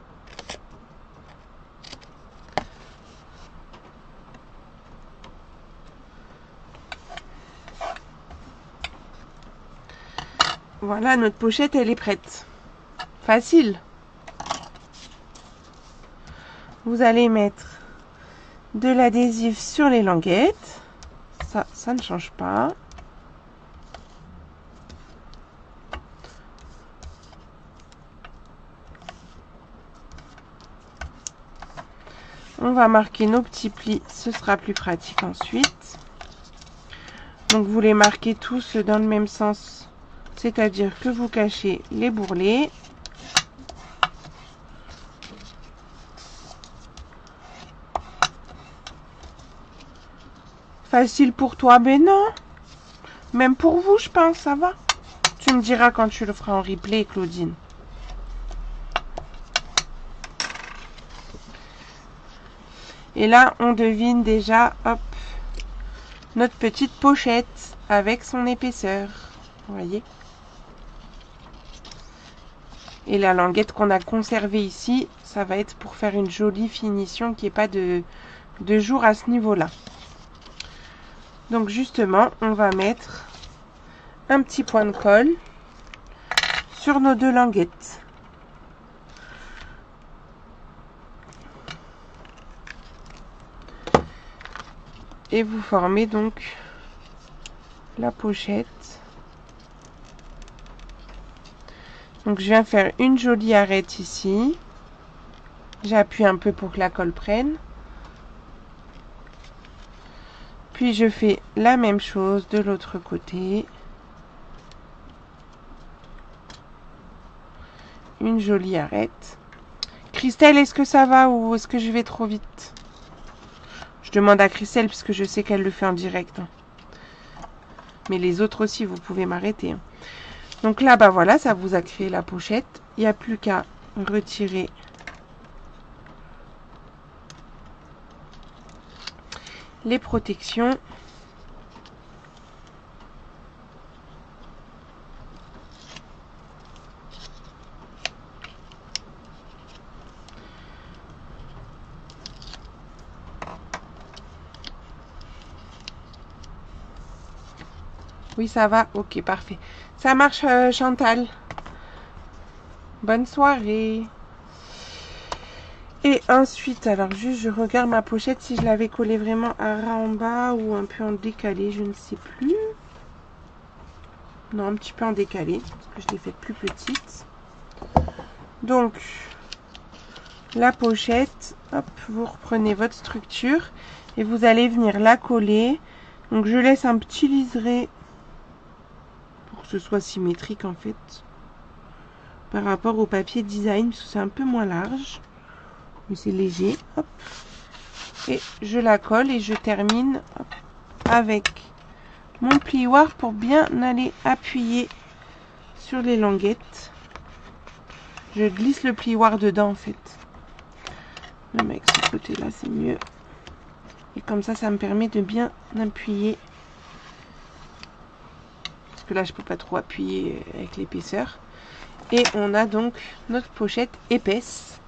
Voilà, notre pochette, elle est prête. Facile. Vous allez mettre de l'adhésif sur les languettes. Ça ne change pas. On va marquer nos petits plis, ce sera plus pratique ensuite. Donc vous les marquez tous dans le même sens, c'est-à-dire que vous cachez les bourrelets. Facile pour toi, ben non. Même pour vous, je pense, ça va. Tu me diras quand tu le feras en replay, Claudine. Et là, on devine déjà, hop, notre petite pochette avec son épaisseur. Vous voyez? Et la languette qu'on a conservée ici, ça va être pour faire une jolie finition qui n'ait pas de jour à ce niveau-là. Donc justement, on va mettre un petit point de colle sur nos deux languettes. Et vous formez donc la pochette. Donc je viens faire une jolie arête ici. J'appuie un peu pour que la colle prenne. Puis je fais la même chose de l'autre côté. Une jolie arête. Christelle, est-ce que ça va ou est-ce que je vais trop vite? Je demande à Christelle puisque je sais qu'elle le fait en direct. Mais les autres aussi, vous pouvez m'arrêter. Donc là, bah voilà, ça vous a créé la pochette. Il n'y a plus qu'à retirer les protections. Oui, ça va. Ok, parfait. Ça marche, Chantal. Bonne soirée. Et ensuite, alors juste, je regarde ma pochette si je l'avais collée vraiment à ras en bas ou un peu en décalé, je ne sais plus. Non, un petit peu en décalé, parce que je l'ai faite plus petite. Donc, la pochette, hop, vous reprenez votre structure et vous allez venir la coller. Donc, je laisse un petit liseré pour que ce soit symétrique en fait, par rapport au papier design, parce que c'est un peu moins large. Mais c'est léger, hop, et je la colle et je termine hop, avec mon plioir pour bien aller appuyer sur les languettes. Je glisse le plioir dedans en fait, même avec ce côté là c'est mieux, et comme ça me permet de bien appuyer, parce que là je peux pas trop appuyer avec l'épaisseur. Et on a donc notre pochette épaisse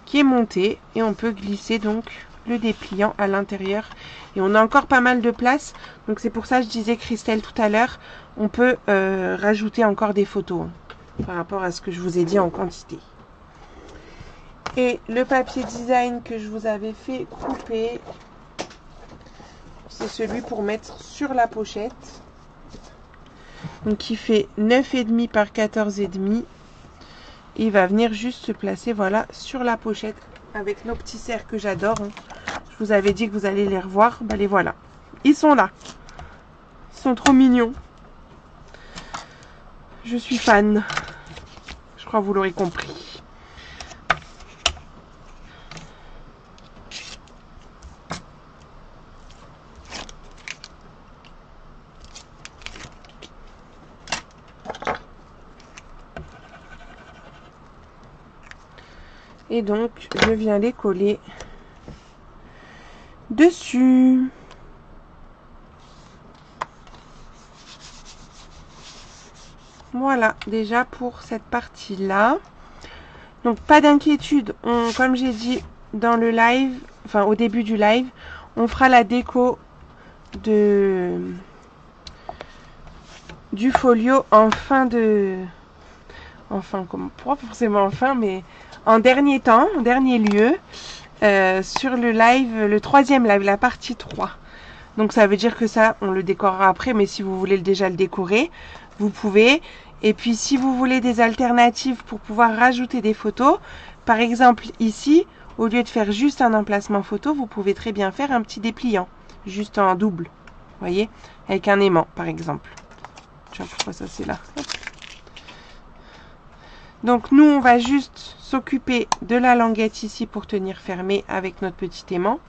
qui est montée et on peut glisser donc le dépliant à l'intérieur et on a encore pas mal de place, donc c'est pour ça que je disais Christelle tout à l'heure, on peut rajouter encore des photos par rapport à ce que je vous ai dit en quantité. Et le papier design que je vous avais fait couper, c'est celui pour mettre sur la pochette, donc qui fait 9,5 par 14,5. Il va venir juste se placer, voilà, sur la pochette avec nos petits cercles que j'adore. Je vous avais dit que vous allez les revoir. Ben les voilà. Ils sont là. Ils sont trop mignons. Je suis fan. Je crois que vous l'aurez compris. Et donc, je viens les coller dessus. Voilà, déjà pour cette partie-là. Donc, pas d'inquiétude. Comme j'ai dit dans le live, enfin au début du live, on fera la déco du folio en fin de... Enfin, comme pas forcément en fin, mais en dernier temps, en dernier lieu, sur le live, le troisième live, la partie 3. Donc ça veut dire que ça, on le décorera après, mais si vous voulez déjà le décorer, vous pouvez. Et puis si vous voulez des alternatives pour pouvoir rajouter des photos, par exemple ici, au lieu de faire juste un emplacement photo, vous pouvez très bien faire un petit dépliant, juste en double. Vous voyez, avec un aimant, par exemple. Je sais pas pourquoi ça c'est là. Hop. Donc nous, on va juste s'occuper de la languette ici pour tenir fermé avec notre petit aimant.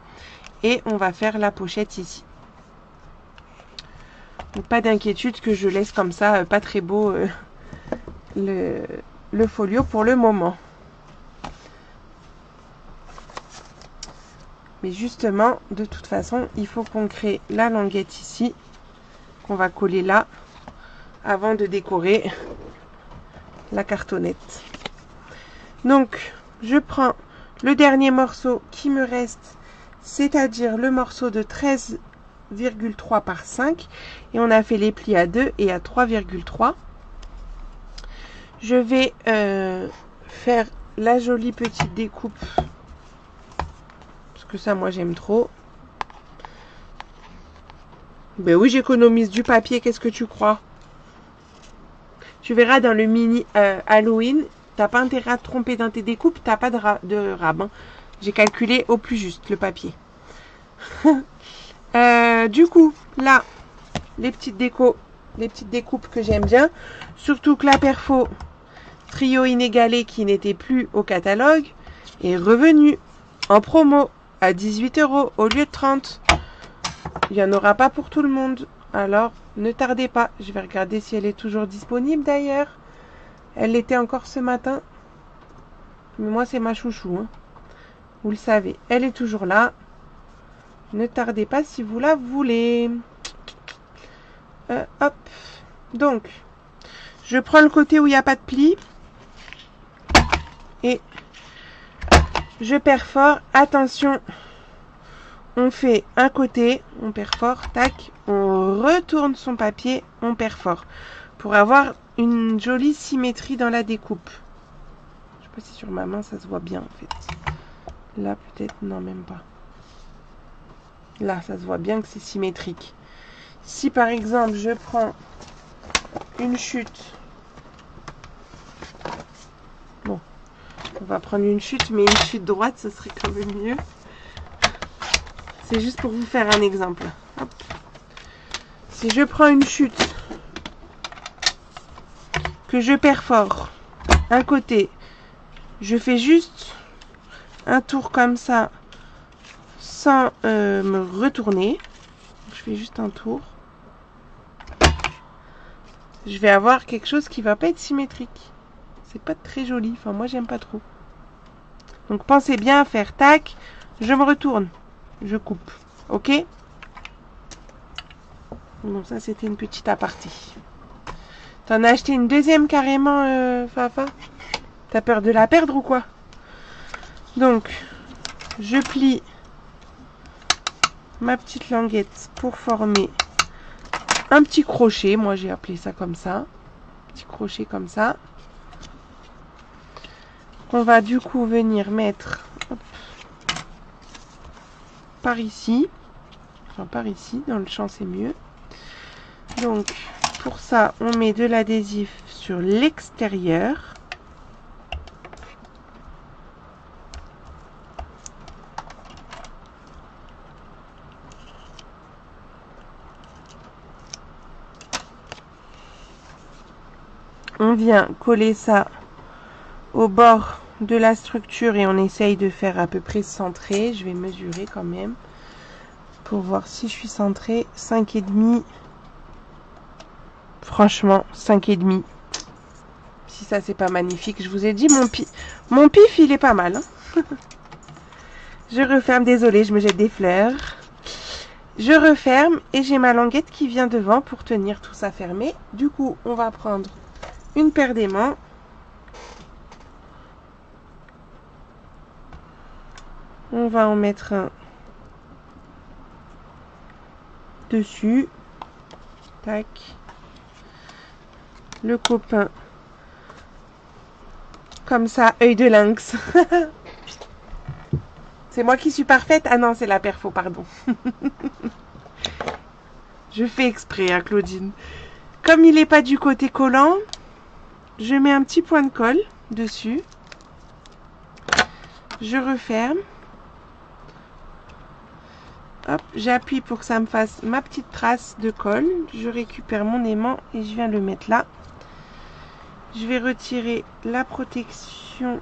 Et on va faire la pochette ici. Donc pas d'inquiétude que je laisse comme ça, pas très beau le folio pour le moment. Mais justement, de toute façon, il faut qu'on crée la languette ici, qu'on va coller là, avant de décorer la cartonnette. Donc, je prends le dernier morceau qui me reste, c'est-à-dire le morceau de 13,3 par 5. Et on a fait les plis à 2 et à 3,3. Je vais faire la jolie petite découpe. Parce que ça, moi, j'aime trop. Ben oui, j'économise du papier, qu'est-ce que tu crois? Tu verras dans le mini Halloween, t'as pas intérêt à te tromper dans tes découpes, t'as pas de rab. Hein. J'ai calculé au plus juste le papier. Du coup, là, les petites découpes que j'aime bien. Surtout que la perfo trio inégalé qui n'était plus au catalogue est revenue en promo à 18 € au lieu de 30. Il n'y en aura pas pour tout le monde. Alors, ne tardez pas. Je vais regarder si elle est toujours disponible d'ailleurs. Elle l'était encore ce matin. Mais moi, c'est ma chouchou. Hein. Vous le savez. Elle est toujours là. Ne tardez pas si vous la voulez. Hop. Donc, je prends le côté où il n'y a pas de pli. Et je perfore. Attention. On fait un côté, on perfore, tac, on retourne son papier, on perfore. Pour avoir une jolie symétrie dans la découpe. Je sais pas si sur ma main ça se voit bien en fait. Là peut-être, non même pas. Là ça se voit bien que c'est symétrique. Si par exemple je prends une chute. Bon, on va prendre une chute, mais une chute droite ce serait quand même mieux. C'est juste pour vous faire un exemple. Hop. Si je prends une chute, que je perfore un côté, je fais juste un tour comme ça, sans me retourner. Je fais juste un tour. Je vais avoir quelque chose qui va pas être symétrique. C'est pas très joli. Enfin, moi, j'aime pas trop. Donc, pensez bien à faire tac, je me retourne. Je coupe. Ok? Donc ça, c'était une petite aparté. T'en as acheté une deuxième carrément, Fafa? T'as peur de la perdre ou quoi? Donc, je plie ma petite languette pour former un petit crochet. Moi, j'ai appelé ça comme ça. Un petit crochet comme ça. On va du coup venir mettre... Hop, par ici, enfin par ici, dans le champ c'est mieux. Donc pour ça on met de l'adhésif sur l'extérieur. On vient coller ça au bord de la structure et on essaye de faire à peu près centré. Je vais mesurer quand même pour voir si je suis centrée. 5,5. Franchement, 5,5. Si ça c'est pas magnifique, je vous ai dit mon pif il est pas mal. Hein. Je referme, désolée, je me jette des fleurs. Je referme et j'ai ma languette qui vient devant pour tenir tout ça fermé. Du coup, on va prendre une paire d'aimants. On va en mettre un dessus. Tac. Le copain. Comme ça, œil de lynx. C'est moi qui suis parfaite? Ah non, c'est la perfo, pardon. Je fais exprès, hein, Claudine. Comme il n'est pas du côté collant, je mets un petit point de colle dessus. Je referme. Hop, j'appuie pour que ça me fasse ma petite trace de colle. Je récupère mon aimant et je viens le mettre là. Je vais retirer la protection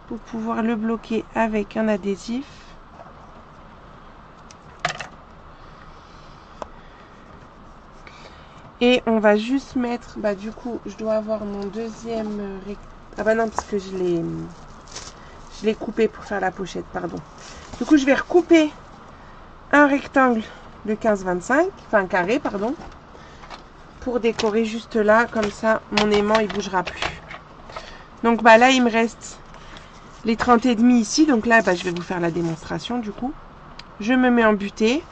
pour pouvoir le bloquer avec un adhésif. Et on va juste mettre, bah du coup, je dois avoir mon deuxième ah bah non, parce que je l'ai coupé pour faire la pochette, pardon. Du coup, je vais recouper un rectangle de 15-25, enfin un carré, pardon, pour décorer juste là, comme ça, mon aimant, il bougera plus. Donc bah là, il me reste les 30 et demi ici, donc là, bah, je vais vous faire la démonstration, du coup. Je me mets en butée,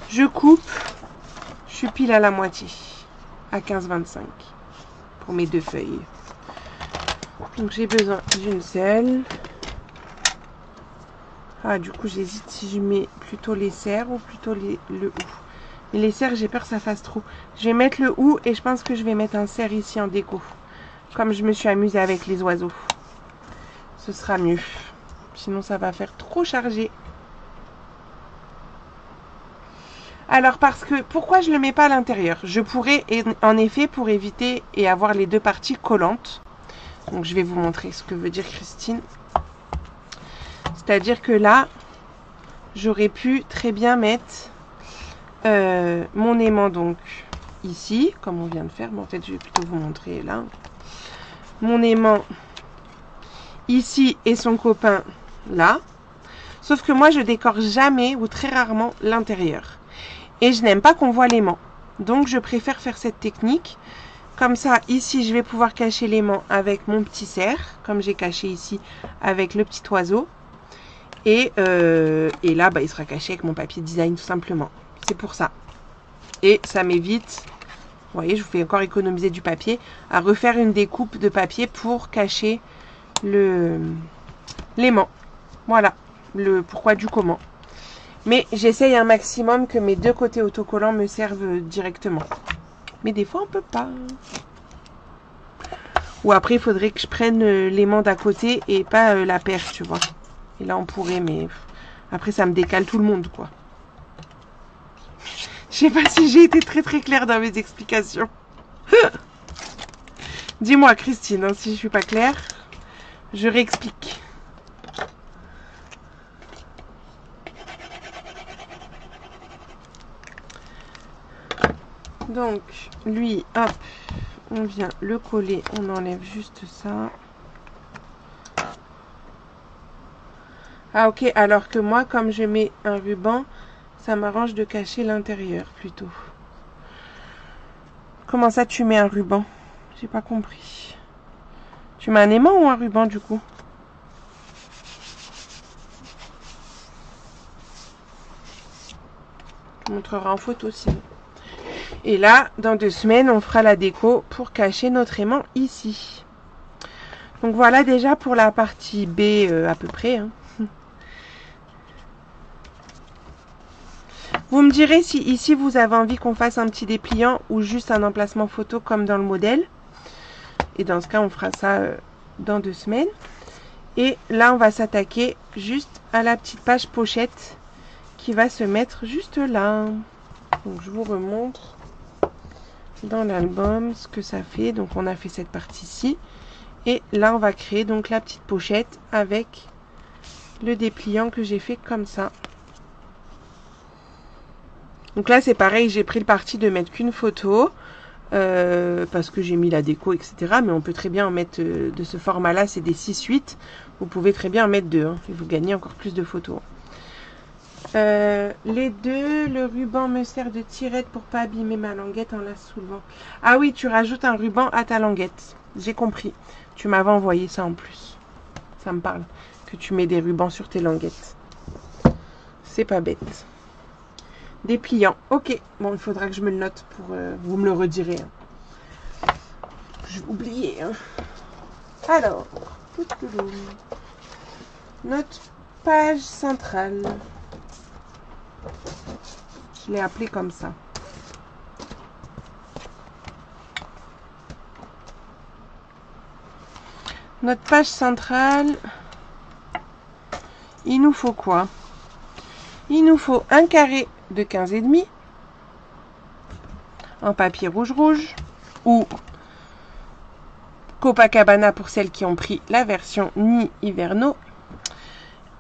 je coupe. Je suis pile à la moitié, à 15-25 pour mes deux feuilles. Donc j'ai besoin d'une seule. Ah, du coup j'hésite si je mets plutôt les serres ou plutôt le hou. Mais les serres, j'ai peur que ça fasse trop. Je vais mettre le hou et je pense que je vais mettre un serre ici en déco. Comme je me suis amusée avec les oiseaux. Ce sera mieux. Sinon ça va faire trop chargé. Alors parce que, pourquoi je ne le mets pas à l'intérieur? Je pourrais, en effet, pour éviter et avoir les deux parties collantes. Donc je vais vous montrer ce que veut dire Christine. C'est-à-dire que là, j'aurais pu très bien mettre mon aimant donc ici, comme on vient de faire. Mais en fait, je vais plutôt vous montrer là. Mon aimant ici et son copain là. Sauf que moi, je décore jamais ou très rarement l'intérieur. Et je n'aime pas qu'on voit l'aimant. Donc, je préfère faire cette technique. Comme ça, ici, je vais pouvoir cacher l'aimant avec mon petit cerf. Comme j'ai caché ici avec le petit oiseau. Et là, bah, il sera caché avec mon papier design, tout simplement. C'est pour ça. Et ça m'évite, vous voyez, je vous fais encore économiser du papier, à refaire une découpe de papier pour cacher l'aimant. Voilà, le pourquoi du comment. Mais j'essaye un maximum que mes deux côtés autocollants me servent directement. Mais des fois, on peut pas. Ou après, il faudrait que je prenne l'aimant d'à côté et pas la perche, tu vois. Et là, on pourrait, mais après, ça me décale tout le monde, quoi. Je sais pas si j'ai été très très claire dans mes explications. Dis-moi, Christine, hein, si je suis pas claire, je réexplique. Donc, lui, hop, on vient le coller, on enlève juste ça. Ah ok, alors que moi, comme je mets un ruban, ça m'arrange de cacher l'intérieur plutôt. Comment ça, tu mets un ruban? J'ai pas compris. Tu mets un aimant ou un ruban du coup? Je montrerai en photo sinon. Et là, dans 2 semaines, on fera la déco pour cacher notre aimant ici. Donc voilà déjà pour la partie B à peu près. Hein. Vous me direz si ici vous avez envie qu'on fasse un petit dépliant ou juste un emplacement photo comme dans le modèle. Et dans ce cas, on fera ça dans 2 semaines. Et là, on va s'attaquer juste à la petite page pochette qui va se mettre juste là. Donc je vous remontre dans l'album ce que ça fait. Donc on a fait cette partie-ci. Et là, on va créer donc la petite pochette avec le dépliant que j'ai fait comme ça. Donc là, c'est pareil, j'ai pris le parti de mettre qu'une photo parce que j'ai mis la déco, etc. Mais on peut très bien en mettre de ce format-là, c'est des 6-8. Vous pouvez très bien en mettre 2 hein, et vous gagnez encore plus de photos. Les deux, le ruban me sert de tirette pour pas abîmer ma languette en la soulevant. Ah oui, tu rajoutes un ruban à ta languette. J'ai compris. Tu m'avais envoyé ça en plus. Ça me parle. Que tu mets des rubans sur tes languettes. C'est pas bête. Dépliant. Ok. Bon, il faudra que je me le note pour... vous me le redirez. Hein. J'ai oublié. Hein. Alors. Notre page centrale. Je l'ai appelé comme ça. Notre page centrale, il nous faut quoi? Il nous faut un carré de 15,5 en papier rouge ou Copacabana pour celles qui ont pris la version Nid Hiverno,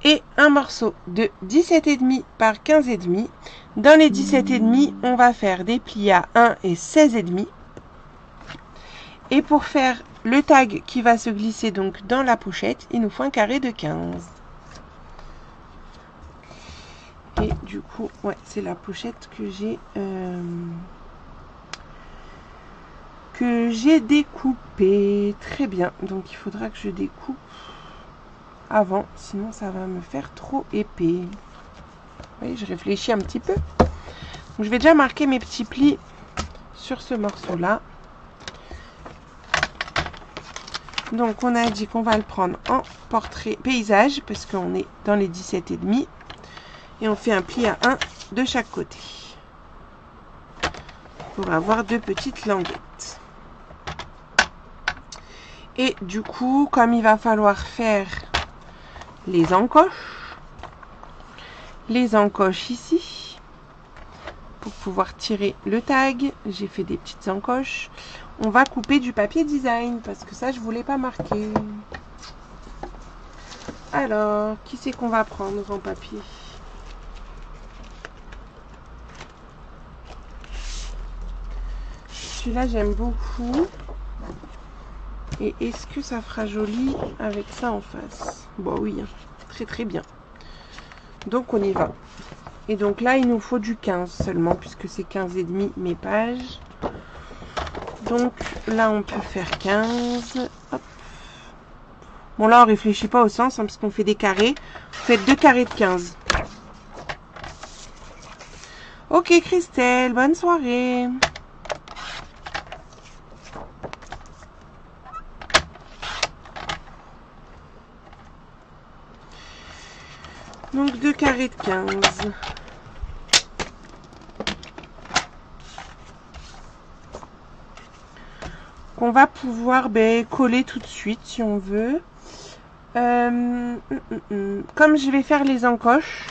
et un morceau de 17,5 par 15,5. Dans les 17,5, on va faire des plis à 1 et 16,5. Et pour faire le tag qui va se glisser donc dans la pochette, il nous faut un carré de 15. Et du coup, ouais, c'est la pochette que j'ai découpée. Très bien. Donc il faudra que je découpe avant, sinon ça va me faire trop épais. Oui, je réfléchis un petit peu. Donc, je vais déjà marquer mes petits plis sur ce morceau-là. Donc on a dit qu'on va le prendre en portrait paysage parce qu'on est dans les 17,5 et on fait un pli à 1 de chaque côté pour avoir 2 petites languettes. Et du coup, comme il va falloir faire les encoches ici pour pouvoir tirer le tag, j'ai fait des petites encoches. On va couper du papier design parce que ça je voulais pas marquer. Alors, qui c'est qu'on va prendre en papier? Celui-là j'aime beaucoup. Et est-ce que ça fera joli avec ça en face? Bon oui, très très bien. Donc on y va. Et donc là il nous faut du 15 seulement puisque c'est 15,5 mes pages. Donc là on peut faire 15. Hop. Bon là on réfléchit pas au sens parce qu'on fait des carrés. Vous faites 2 carrés de 15. Ok Christelle, bonne soirée. Donc 2 carrés de 15. Qu'on va pouvoir coller tout de suite si on veut. Comme je vais faire les encoches,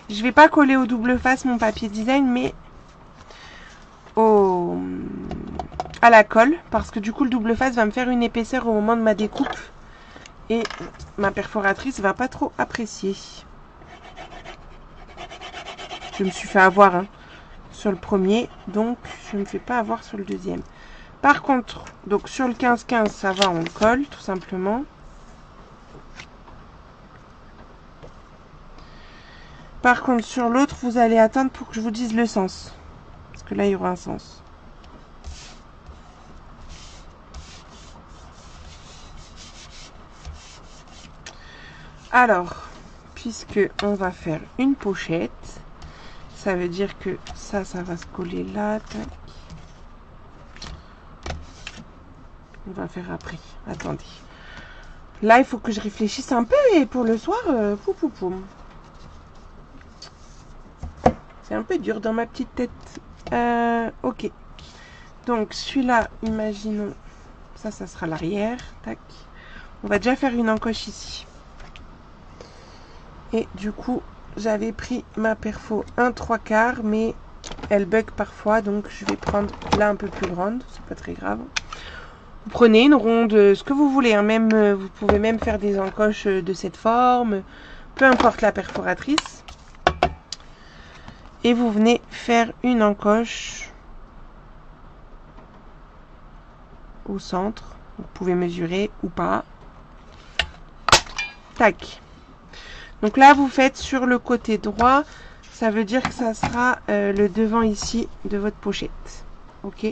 je vais pas coller au double face mon papier design, mais à la colle, parce que du coup le double face va me faire une épaisseur au moment de ma découpe et ma perforatrice va pas trop apprécier. Je me suis fait avoir sur le premier, donc je ne me fais pas avoir sur le deuxième. Par contre, donc sur le 15-15, ça va, on le colle tout simplement. Par contre, sur l'autre, vous allez attendre pour que je vous dise le sens. Parce que là, il y aura un sens. Alors, puisque on va faire une pochette, ça veut dire que ça va se coller là. Tac. On va faire après. Attendez. Là, il faut que je réfléchisse un peu et pour le soir, c'est un peu dur dans ma petite tête. Ok. Donc, celui-là, imaginons, ça sera l'arrière. Tac. On va déjà faire une encoche ici. Et du coup, j'avais pris ma perfo 1/3/4, mais elle bug parfois, donc je vais prendre là un peu plus grande. C'est pas très grave. Vous prenez une ronde, ce que vous voulez, même, vous pouvez même faire des encoches de cette forme, peu importe la perforatrice. Et vous venez faire une encoche au centre. Vous pouvez mesurer ou pas. Tac. Donc là, vous faites sur le côté droit, ça veut dire que ça sera le devant ici de votre pochette. Ok.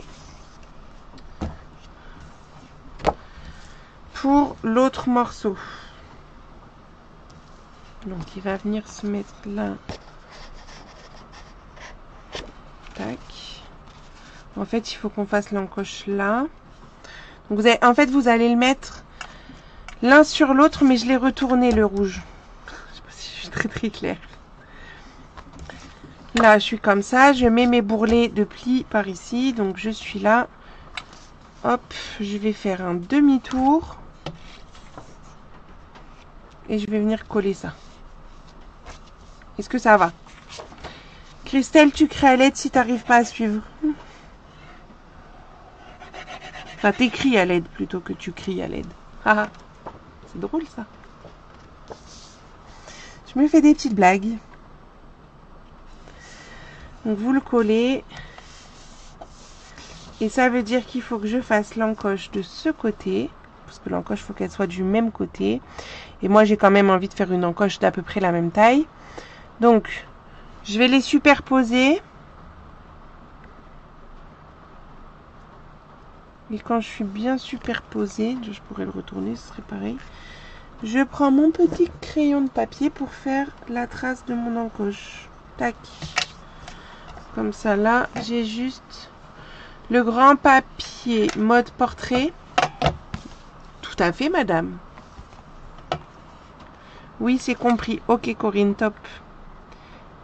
Pour l'autre morceau, donc il va venir se mettre là. Tac. En fait, il faut qu'on fasse l'encoche là. Donc en fait, vous allez le mettre l'un sur l'autre, mais je l'ai retourné le rouge. Je sais pas si je suis très très claire. Là, je suis comme ça. Je mets mes bourrelets de plis par ici. Donc, je suis là. Hop, je vais faire un demi-tour. et je vais venir coller ça. Est-ce que ça va? Christelle, tu cries à l'aide si tu n'arrives pas à suivre. Enfin, t'écris à l'aide plutôt que tu cries à l'aide. C'est drôle ça. Je me fais des petites blagues. Donc vous le collez. Et ça veut dire qu'il faut que je fasse l'encoche de ce côté. Parce que l'encoche, il faut qu'elle soit du même côté. Et moi, j'ai quand même envie de faire une encoche d'à peu près la même taille. Donc, je vais les superposer. Et quand je suis bien superposée, je pourrais le retourner, ce serait pareil. Je prends mon petit crayon de papier pour faire la trace de mon encoche. Tac. Comme ça, là, j'ai juste le grand papier mode portrait. Tout à fait, madame. Oui, c'est compris. Ok, Corinne, top.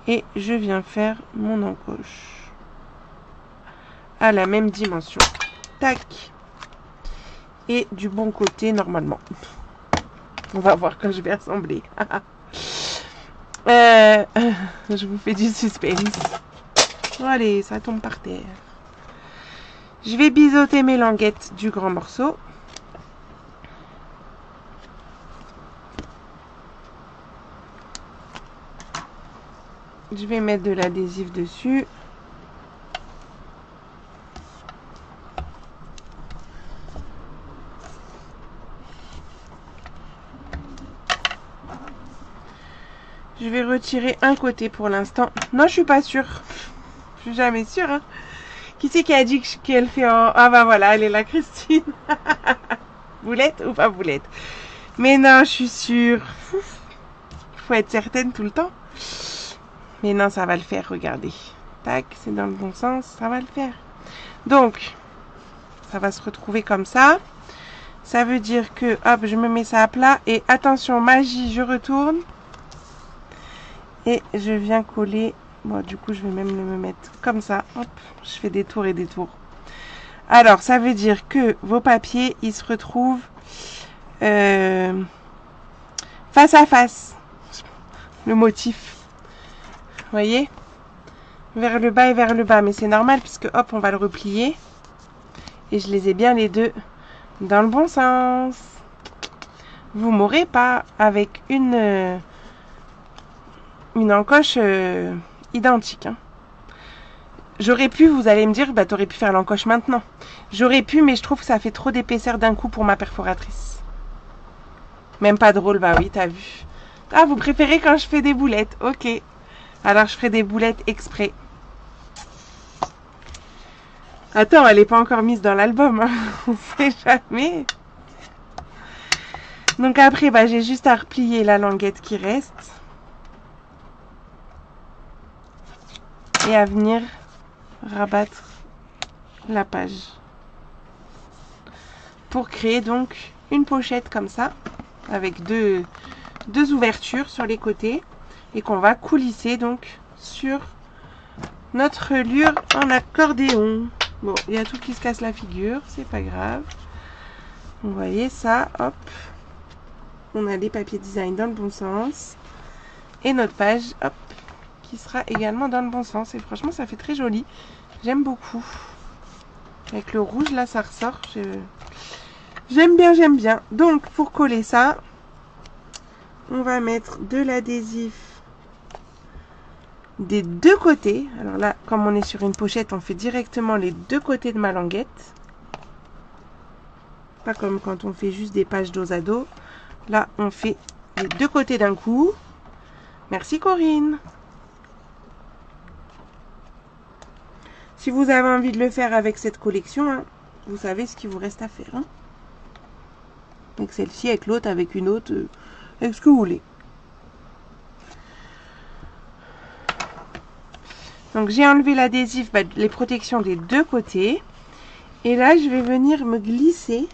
Et je viens faire mon encoche à la même dimension. Tac. Et du bon côté, normalement. On va voir quand je vais assembler. Je vous fais du suspense. Allez, ça tombe par terre. Je vais biseauter mes languettes du grand morceau. Je vais mettre de l'adhésif dessus. Je vais retirer un côté pour l'instant. Non, je suis pas sûre. Je suis jamais sûre. Hein. Qui c'est qui a dit qu'elle fait en... Ah bah voilà, elle est là, Christine. Boulette ou pas boulette? Mais non, je suis sûre. Il faut être certaine tout le temps. Mais non, ça va le faire, regardez. Tac, c'est dans le bon sens, ça va le faire. Donc, ça va se retrouver comme ça. Ça veut dire que, hop, je me mets ça à plat. Et attention, magie, je retourne. Et je viens coller. Bon, du coup, je vais même me mettre comme ça. Hop, je fais des tours et des tours. Alors, ça veut dire que vos papiers, ils se retrouvent face à face. Le motif. Vous voyez? Vers le bas et vers le bas. Mais c'est normal puisque, hop, on va le replier. Et je les ai bien les deux dans le bon sens. Vous m'aurez pas avec une encoche identique. Hein. J'aurais pu, vous allez me dire, bah t'aurais pu faire l'encoche maintenant. J'aurais pu, mais je trouve que ça fait trop d'épaisseur d'un coup pour ma perforatrice. Même pas drôle, bah oui, t'as vu. Ah, vous préférez quand je fais des boulettes, ok. Alors je ferai des boulettes exprès. Attends, elle n'est pas encore mise dans l'album, hein. On sait jamais. Donc après, bah, j'ai juste à replier la languette qui reste. Et à venir rabattre la page. Pour créer donc une pochette comme ça, avec deux ouvertures sur les côtés. Et qu'on va coulisser donc sur notre lure en accordéon. Bon, il y a tout qui se casse la figure, c'est pas grave. Vous voyez ça, hop. On a les papiers design dans le bon sens. Et notre page, hop, qui sera également dans le bon sens. Et franchement, ça fait très joli. J'aime beaucoup. Avec le rouge, là, ça ressort. J'aime bien, j'aime bien. Donc, pour coller ça, on va mettre de l'adhésif des deux côtés. Alors là, comme on est sur une pochette, on fait directement les deux côtés de ma languette. Pas comme quand on fait juste des pages dos à dos. Là, on fait les deux côtés d'un coup. Merci Corinne. Si vous avez envie de le faire avec cette collection, hein, vous savez ce qu'il vous reste à faire. Hein. Avec celle-ci, avec l'autre, avec une autre, avec ce que vous voulez. Donc j'ai enlevé l'adhésif, bah, les protections des deux côtés. Et là, je vais venir me glisser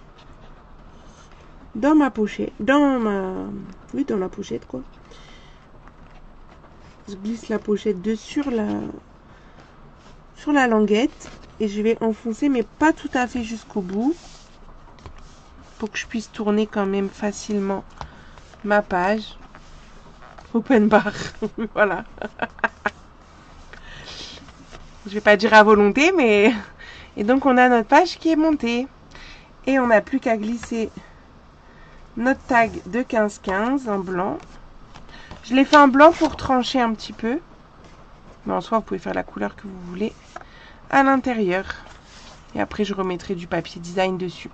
dans ma pochette. Oui, dans la pochette, quoi. Je glisse la pochette sur la languette. Et je vais enfoncer, mais pas tout à fait jusqu'au bout. Pour que je puisse tourner quand même facilement ma page. Open bar. Voilà. Je vais pas dire à volonté, mais... Et donc, on a notre page qui est montée. Et on n'a plus qu'à glisser notre tag de 15-15 en blanc. Je l'ai fait en blanc pour trancher un petit peu. Mais en soi, vous pouvez faire la couleur que vous voulez à l'intérieur. Et après, je remettrai du papier design dessus.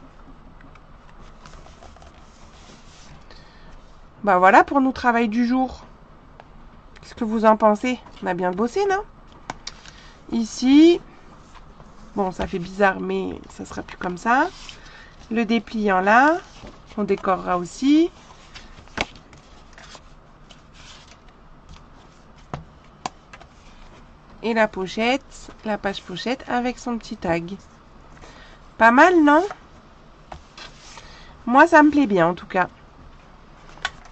Bah voilà pour nos travail du jour. Qu'est-ce que vous en pensez? On a bien bossé, non? Ici, bon, ça fait bizarre, mais ça sera plus comme ça. Le dépliant là, on décorera aussi. Et la pochette, la page pochette avec son petit tag. Pas mal, non? Moi, ça me plaît bien, en tout cas.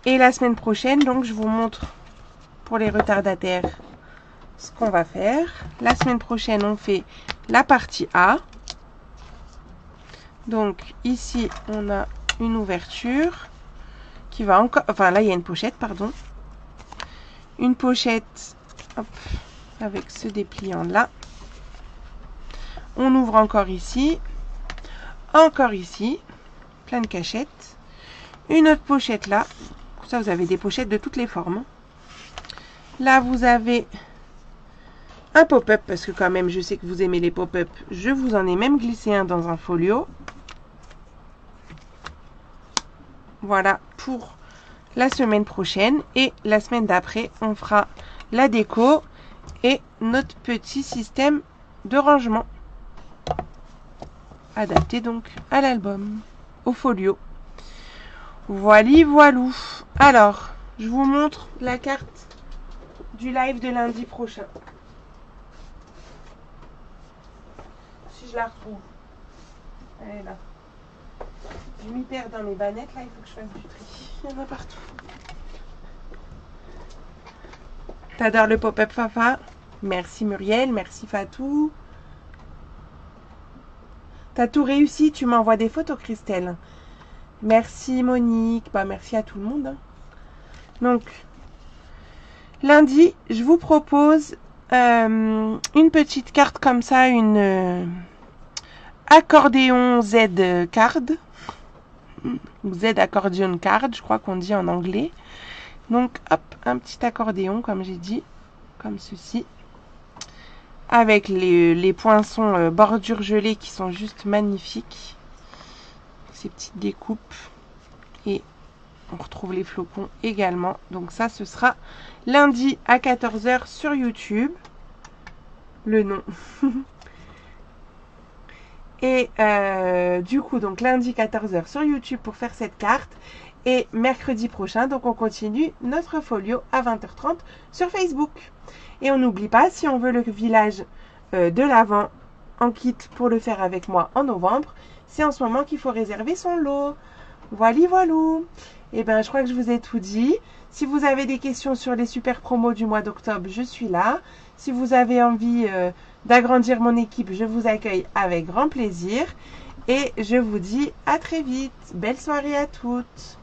Et la semaine prochaine, donc, je vous montre pour les retardataires ce qu'on va faire. La semaine prochaine, on fait la partie A. Donc, ici, on a une ouverture qui va encore... Enfin, là, il y a une pochette, pardon. Une pochette, hop, avec ce dépliant-là. On ouvre encore ici. Encore ici. Plein de cachettes. Une autre pochette là. Pour ça, vous avez des pochettes de toutes les formes. Là, vous avez un pop-up, parce que quand même, je sais que vous aimez les pop-up. Je vous en ai même glissé un dans un folio. Voilà, pour la semaine prochaine. Et la semaine d'après, on fera la déco et notre petit système de rangement. Adapté donc à l'album, au folio. Voilà, voilou. Alors, je vous montre la carte du live de lundi prochain. Si je la retrouve. Elle est là. Je m'y perds dans mes bannettes, là, il faut que je fasse du tri. Il y en a partout. T'adores le pop-up, Fafa? Merci Muriel, merci Fatou. T'as tout réussi, tu m'envoies des photos, Christelle. Merci Monique, bah merci à tout le monde. Hein. Donc, lundi, je vous propose une petite carte comme ça, une accordéon Z card. Z accordion card, je crois qu'on dit en anglais. Donc, hop, un petit accordéon, comme j'ai dit, comme ceci. Avec les poinçons bordure gelée qui sont juste magnifiques. Ces petites découpes. Et on retrouve les flocons également. Donc ça, ce sera lundi à 14 h sur YouTube. Le nom. Et du coup, donc lundi 14 h sur YouTube pour faire cette carte. Et mercredi prochain, donc on continue notre folio à 20 h 30 sur Facebook. Et on n'oublie pas, si on veut le village de l'Avent en kit pour le faire avec moi en novembre, c'est en ce moment qu'il faut réserver son lot. Voilà, voilou. Et bien, je crois que je vous ai tout dit. Si vous avez des questions sur les super promos du mois d'octobre, je suis là. Si vous avez envie d'agrandir mon équipe, je vous accueille avec grand plaisir. Et je vous dis à très vite. Belle soirée à toutes.